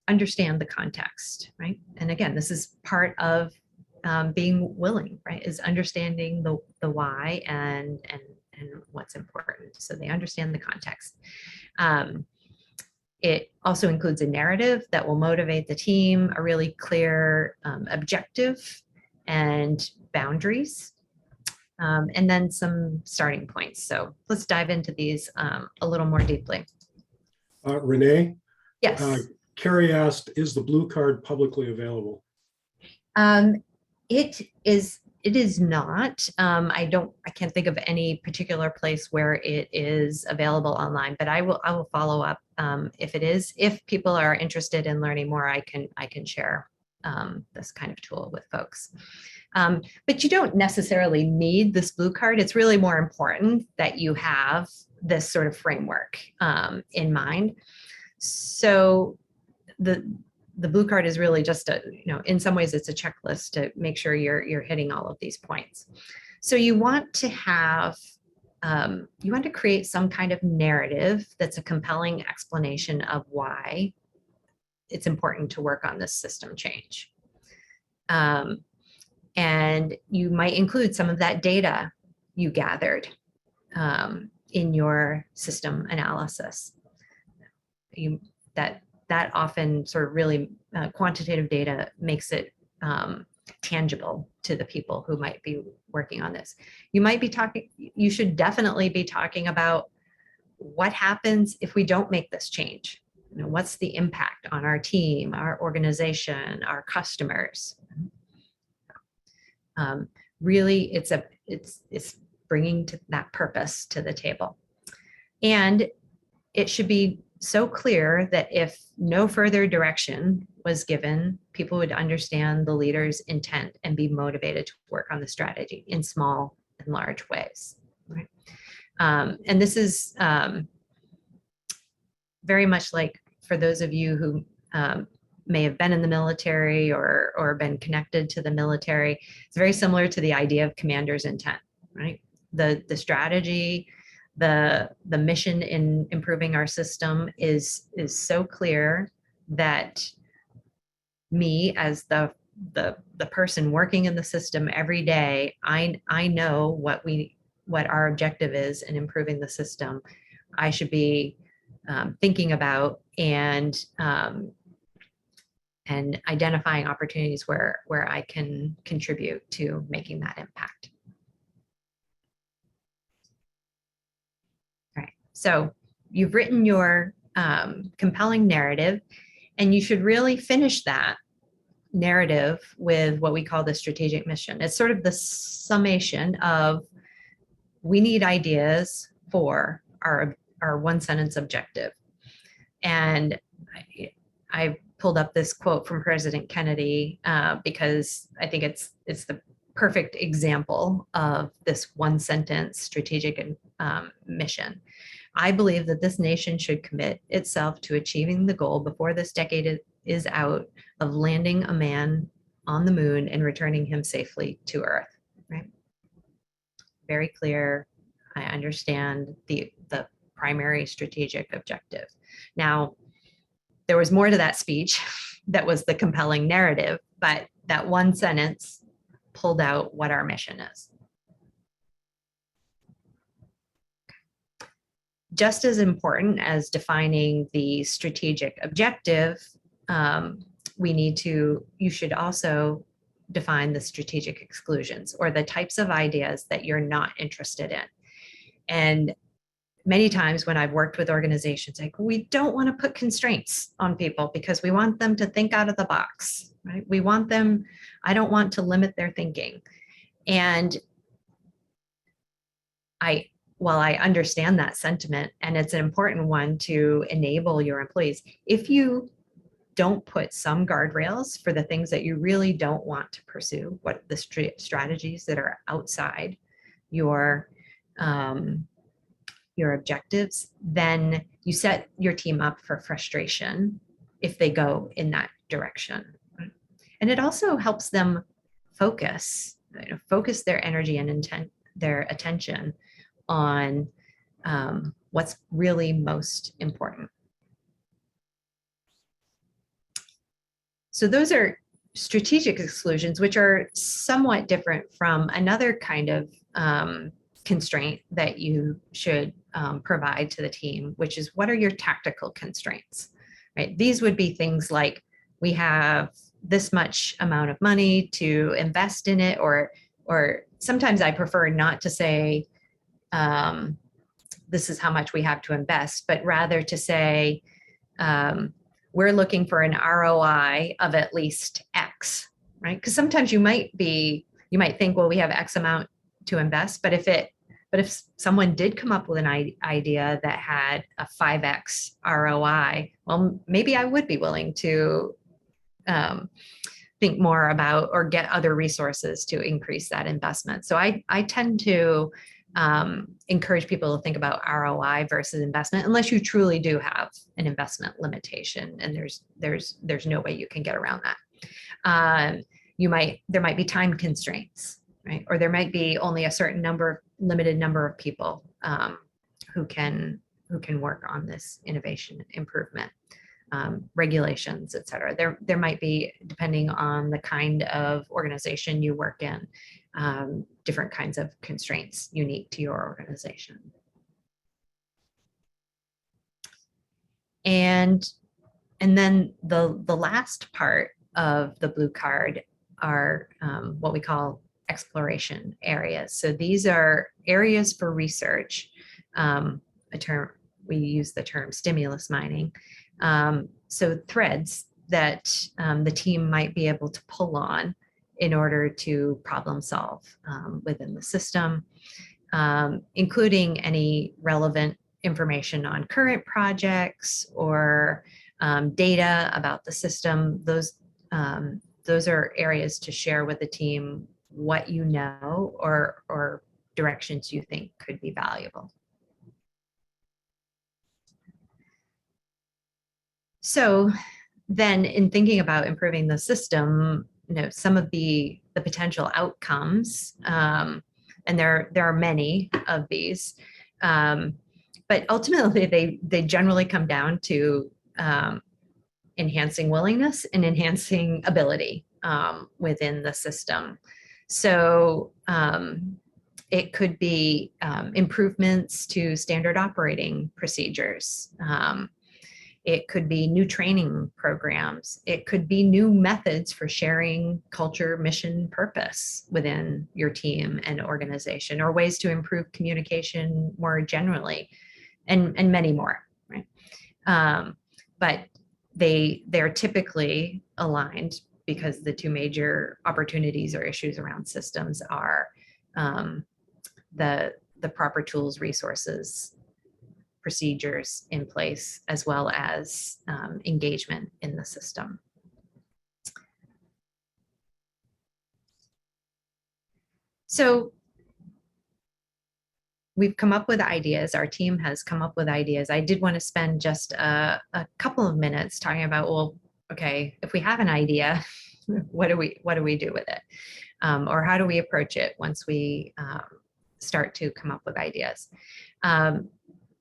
understand the context, right? And again, this is part of being willing, right? Is understanding the why and what's important. So they understand the context. It also includes a narrative that will motivate the team, a really clear objective and boundaries, and then some starting points. So let's dive into these a little more deeply. Renee? Yes. Carrie asked, is the blue card publicly available? It is not. I can't think of any particular place where it is available online, but I will follow up if it is. If people are interested in learning more, I can share this kind of tool with folks. But you don't necessarily need this blue card. It's really more important that you have this sort of framework in mind. So the blue card is really just in some ways it's a checklist to make sure you're hitting all of these points. So you want to have, you want to create some kind of narrative that's a compelling explanation of why it's important to work on this system change. And you might include some of that data you gathered in your system analysis. That often sort of really quantitative data makes it tangible to the people who might be working on this. You should definitely be talking about what happens if we don't make this change. What's the impact on our team, our organization, our customers? Really, it's bringing that purpose to the table. And it should be so clear that if no further direction was given, people would understand the leader's intent and be motivated to work on the strategy in small and large ways. Right? And this is very much like for those of you who may have been in the military or been connected to the military, it's very similar to the idea of commander's intent, right? The strategy, the mission in improving our system is so clear that me as the person working in the system every day, I know what our objective is in improving the system. I should be thinking about and identifying opportunities where I can contribute to making that impact. All right, so you've written your compelling narrative, and you should really finish that narrative with what we call the strategic mission. It's sort of the summation of, we need ideas for our one sentence objective. And I pulled up this quote from President Kennedy because I think it's the perfect example of this one sentence strategic mission. I believe that this nation should commit itself to achieving the goal before this decade is out of landing a man on the moon and returning him safely to Earth. Right? Very clear. I understand the primary strategic objective. Now, there was more to that speech that was the compelling narrative, but that one sentence pulled out what our mission is. Just as important as defining the strategic objective, you should also define the strategic exclusions, or the types of ideas that you're not interested in. And many times when I've worked with organizations, like, we don't want to put constraints on people because we want them to think out of the box, right? I don't want to limit their thinking. And while I understand that sentiment, and it's an important one to enable your employees, if you don't put some guardrails for the things that you really don't want to pursue, what the strategies that are outside your your objectives, then you set your team up for frustration if they go in that direction. And it also helps them focus, focus their energy and their attention on what's really most important. So those are strategic exclusions, which are somewhat different from another kind of constraint that you should provide to the team, which is what are your tactical constraints, right? These would be things like we have this much amount of money to invest in it, or sometimes I prefer not to say this is how much we have to invest, but rather to say we're looking for an ROI of at least X, right? Because sometimes you might think, well, we have X amount to invest, but if someone did come up with an idea that had a 5X ROI, well, maybe I would be willing to think more about or get other resources to increase that investment. So I tend to encourage people to think about ROI versus investment, unless you truly do have an investment limitation and there's no way you can get around that. There might be time constraints, right? Or there might be only a certain limited number of people who can work on this innovation improvement. Regulations, et cetera. There might be, depending on the kind of organization you work in, different kinds of constraints unique to your organization. And then the last part of the blue card are what we call exploration areas. So these are areas for research. We use the term stimulus mining. So threads that the team might be able to pull on in order to problem solve within the system, including any relevant information on current projects or data about the system. Those are areas to share with the team what you know or directions you think could be valuable. So then in thinking about improving the system, some of the potential outcomes, and there are many of these, but ultimately they generally come down to enhancing willingness and enhancing ability within the system. So it could be improvements to standard operating procedures. It could be new training programs. It could be new methods for sharing culture, mission, purpose within your team and organization, or ways to improve communication more generally, and many more, right? But they're typically aligned because the two major opportunities or issues around systems are the proper tools, resources, procedures in place, as well as engagement in the system. So we've come up with ideas. Our team has come up with ideas. I did want to spend just a couple of minutes talking about, well, okay, if we have an idea, what do we do with it? Or how do we approach it once we start to come up with ideas?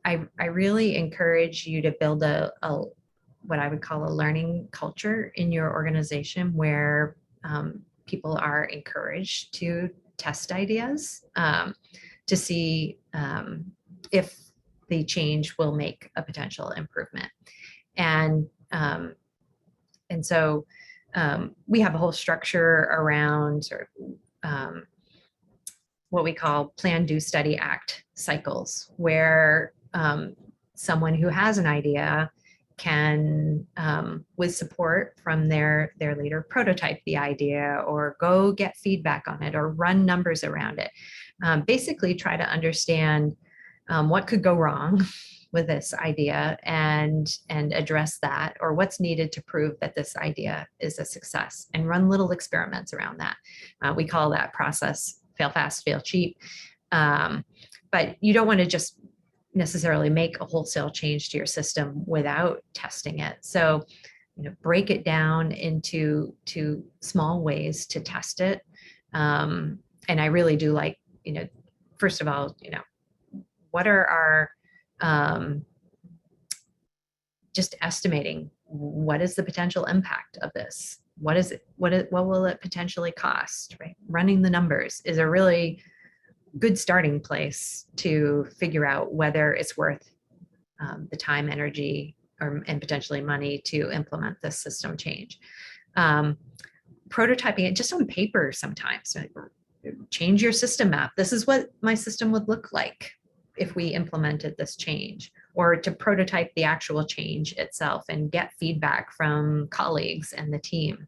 I really encourage you to build a what I would call a learning culture in your organization, where people are encouraged to test ideas to see if the change will make a potential improvement. And so we have a whole structure around sort of what we call plan, do, study, act cycles, where someone who has an idea can, with support from their leader, prototype the idea or go get feedback on it or run numbers around it. Basically try to understand what could go wrong with this idea and address that, or what's needed to prove that this idea is a success, and run little experiments around that. We call that process fail fast, fail cheap. But you don't want to just necessarily make a wholesale change to your system without testing it. So, break it down into small ways to test it. And I really do like, first of all, what are our, just estimating what is the potential impact of this? What is it? What will it potentially cost? Right? Running the numbers is a really good starting place to figure out whether it's worth the time, energy, and potentially money to implement this system change. Prototyping it just on paper sometimes. Right? Change your system map. This is what my system would look like if we implemented this change, or to prototype the actual change itself and get feedback from colleagues and the team,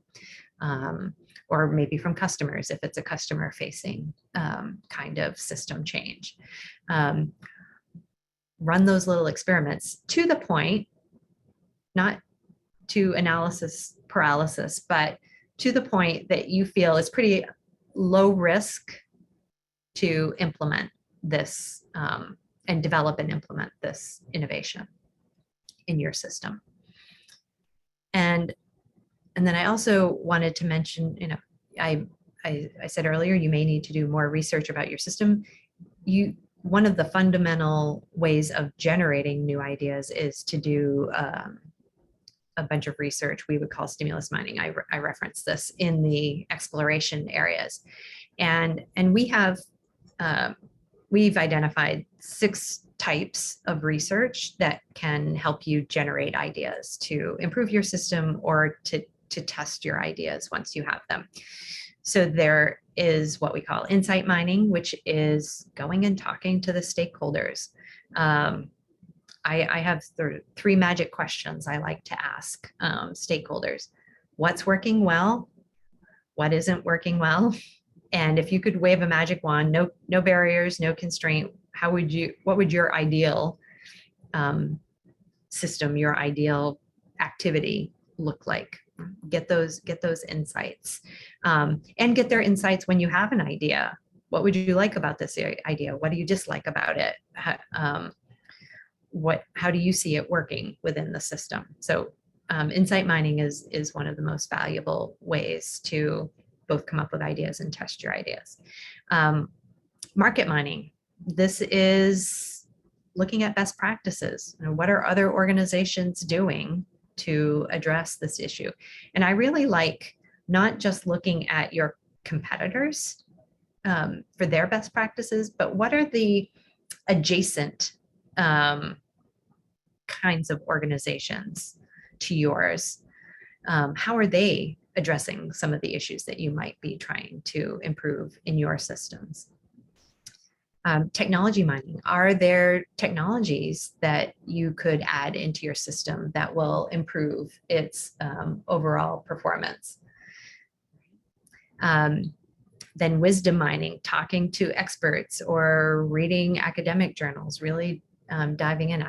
or maybe from customers if it's a customer facing kind of system change. Run those little experiments to the point, not to analysis paralysis, but to the point that you feel is pretty low risk to implement this and develop and implement this innovation in your system. And then I also wanted to mention, I said earlier, you may need to do more research about your system. One of the fundamental ways of generating new ideas is to do a bunch of research we would call stimulus mining. I referenced this in the exploration areas. And we've identified 6 types of research that can help you generate ideas to improve your system or to test your ideas once you have them. So there is what we call insight mining, which is going and talking to the stakeholders. I have 3 magic questions I like to ask stakeholders. What's working well? What isn't working well? And if you could wave a magic wand, no barriers, no constraint, what would your ideal system, your ideal activity look like? Get those insights, and get their insights when you have an idea. What would you like about this idea? What do you dislike about it? How do you see it working within the system? So insight mining is one of the most valuable ways to both come up with ideas and test your ideas. Market mining. This is looking at best practices. What are other organizations doing to address this issue? And I really like not just looking at your competitors for their best practices, but what are the adjacent kinds of organizations to yours? How are they addressing some of the issues that you might be trying to improve in your systems? Technology mining. Are there technologies that you could add into your system that will improve its overall performance? Then wisdom mining, talking to experts or reading academic journals, really diving in.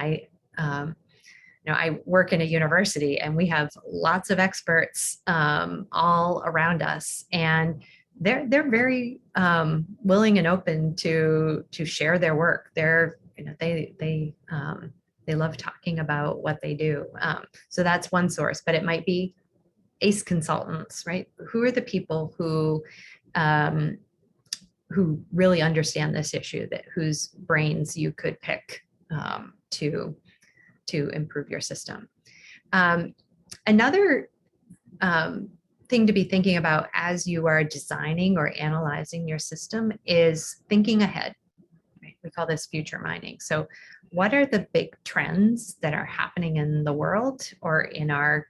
I work in a university and we have lots of experts all around us, and they're very willing and open to share their work. They love talking about what they do. So that's one source, but it might be ACE consultants, right? Who are the people who really understand this issue, whose brains you could pick to improve your system. Another thing to be thinking about as you are designing or analyzing your system is thinking ahead. Right? We call this future mining. So what are the big trends that are happening in the world or in our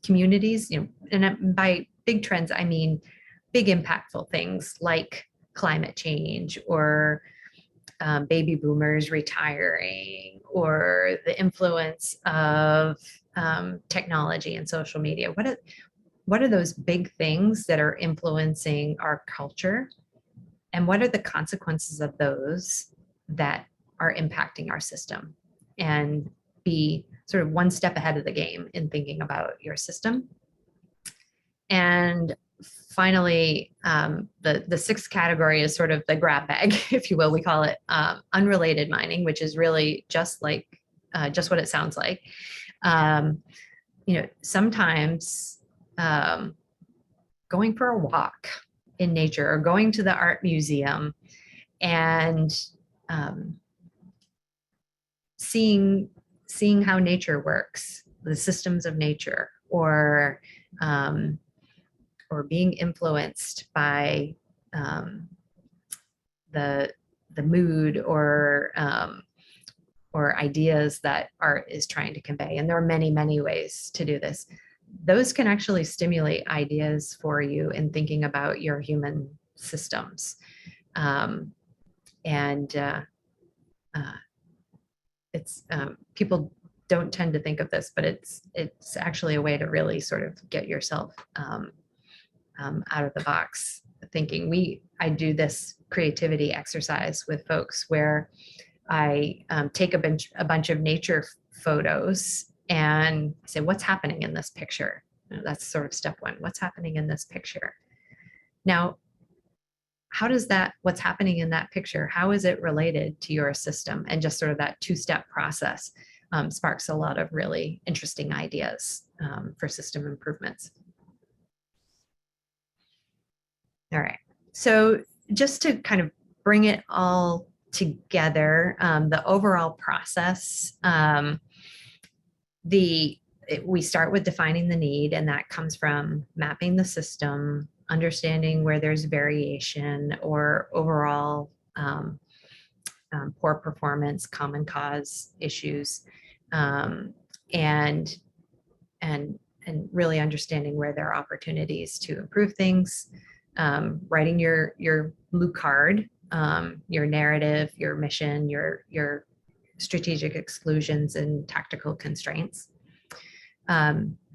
communities? And by big trends, I mean big impactful things like climate change or baby boomers retiring, or the influence of technology and social media. What are those big things that are influencing our culture? And what are the consequences of those that are impacting our system? And be sort of one step ahead of the game in thinking about your system. And finally, the sixth category is sort of the grab bag, if you will. We call it unrelated mining, which is really just like just what it sounds like. Sometimes going for a walk in nature or going to the art museum and seeing how nature works, the systems of nature, or being influenced by the mood or ideas that art is trying to convey. And there are many, many ways to do this. Those can actually stimulate ideas for you in thinking about your human systems. It's people don't tend to think of this, but it's actually a way to really sort of get yourself out of the box thinking. I do this creativity exercise with folks where I take a bunch of nature photos and say, what's happening in this picture? That's sort of step one. What's happening in this picture? Now, how does what's happening in that picture, how is it related to your system? And just sort of that two-step process sparks a lot of really interesting ideas for system improvements. All right, so just to kind of bring it all together, the overall process, we start with defining the need, and that comes from mapping the system, understanding where there's variation or overall poor performance, common cause issues, and really understanding where there are opportunities to improve things, writing your blue card, your narrative, your mission, your strategic exclusions and tactical constraints,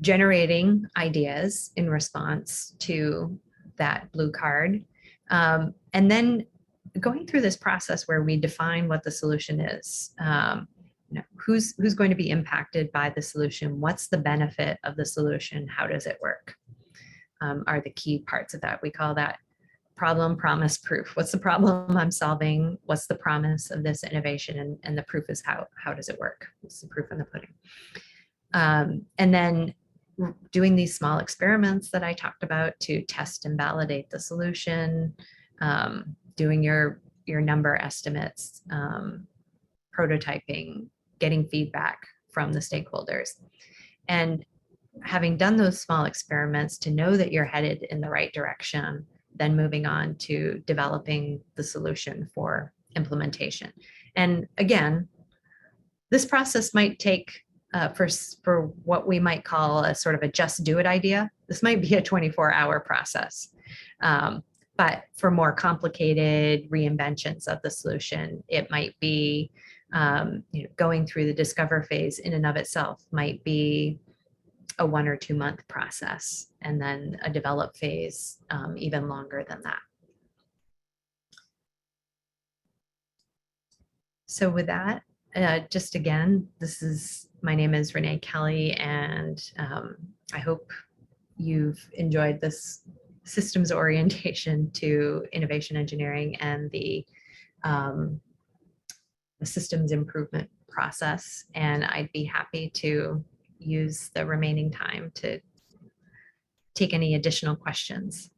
generating ideas in response to that blue card, and then going through this process where we define what the solution is. Who's going to be impacted by the solution? What's the benefit of the solution? How does it work? Are the key parts of that. We call that problem, promise, proof. What's the problem I'm solving? What's the promise of this innovation? And the proof is how does it work? What's the proof in the pudding? And then doing these small experiments that I talked about to test and validate the solution, doing your number estimates, prototyping, getting feedback from the stakeholders. And having done those small experiments to know that you're headed in the right direction, then moving on to developing the solution for implementation. And again, this process might take, for what we might call a sort of a just do it idea, this might be a 24-hour process. But for more complicated reinventions of the solution, it might be going through the discover phase in and of itself might be a 1 or 2 month process, and then a develop phase even longer than that. So with that, just again, my name is Renee Kelly, and I hope you've enjoyed this systems orientation to innovation engineering and the systems improvement process. And I'd be happy to use the remaining time to take any additional questions.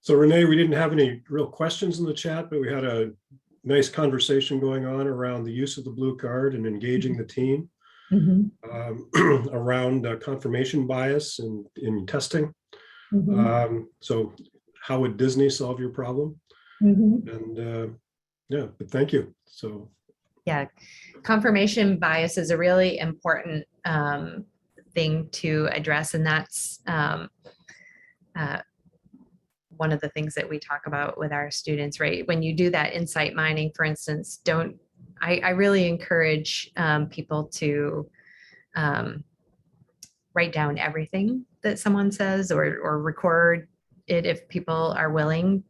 So Renee, we didn't have any real questions in the chat, but we had a nice conversation going on around the use of the blue card and engaging the team, around confirmation bias in testing. So how would Disney solve your problem? And yeah, but thank you. So yeah, confirmation bias is a really important thing to address, and that's one of the things that we talk about with our students, right? When you do that insight mining, for instance, I really encourage people to write down everything that someone says or record it if people are willing,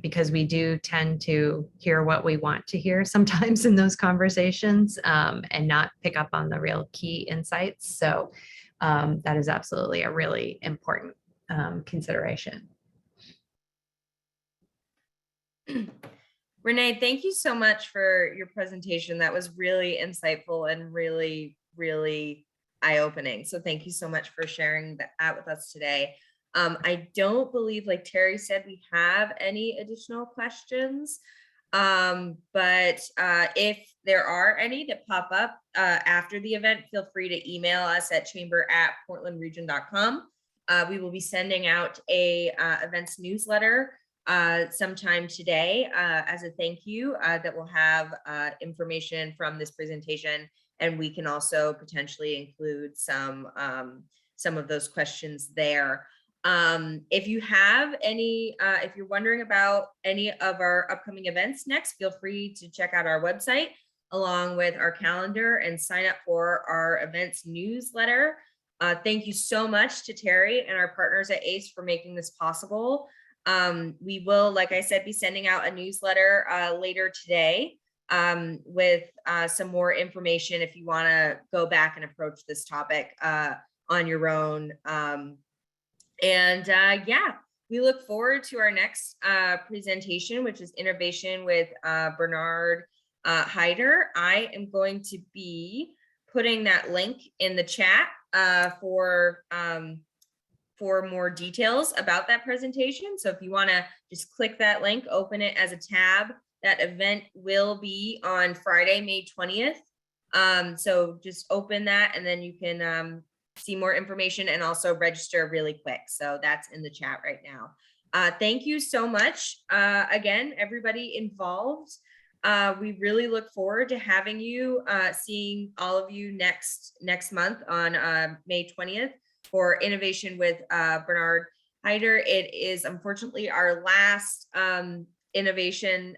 because we do tend to hear what we want to hear sometimes in those conversations and not pick up on the real key insights. So that is absolutely a really important consideration. Renee, thank you so much for your presentation. That was really insightful and really, really eye-opening. So thank you so much for sharing that with us today. I don't believe, like Terry said, we have any additional questions. But if there are any that pop up after the event, feel free to email us at chamber@portlandregion.com. We will be sending out a events newsletter sometime today as a thank you that will have information from this presentation, and we can also potentially include some of those questions there. If you have any, if you're wondering about any of our upcoming events next, feel free to check out our website along with our calendar and sign up for our events newsletter. Thank you so much to Terry and our partners at ACE for making this possible. We will, like I said, be sending out a newsletter later today with some more information if you want to go back and approach this topic on your own. Yeah, we look forward to our next presentation, which is innovation with Bernard Hyder. I am going to be putting that link in the chat for more details about that presentation. So if you want to just click that link, open it as a tab. That event will be on Friday, May 20th. So just open that and then you can see more information and also register really quick. So that's in the chat right now. Thank you so much. Again, everybody involved. We really look forward to having you, seeing all of you next month on May 20th for Innovation with Bernard Hyder. It is unfortunately our last innovation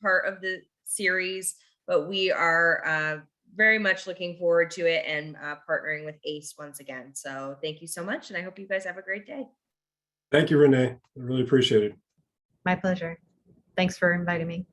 part of the series, but we are very much looking forward to it and partnering with ACE once again. So thank you so much. And I hope you guys have a great day. Thank you, Renee. I really appreciate it. My pleasure. Thanks for inviting me.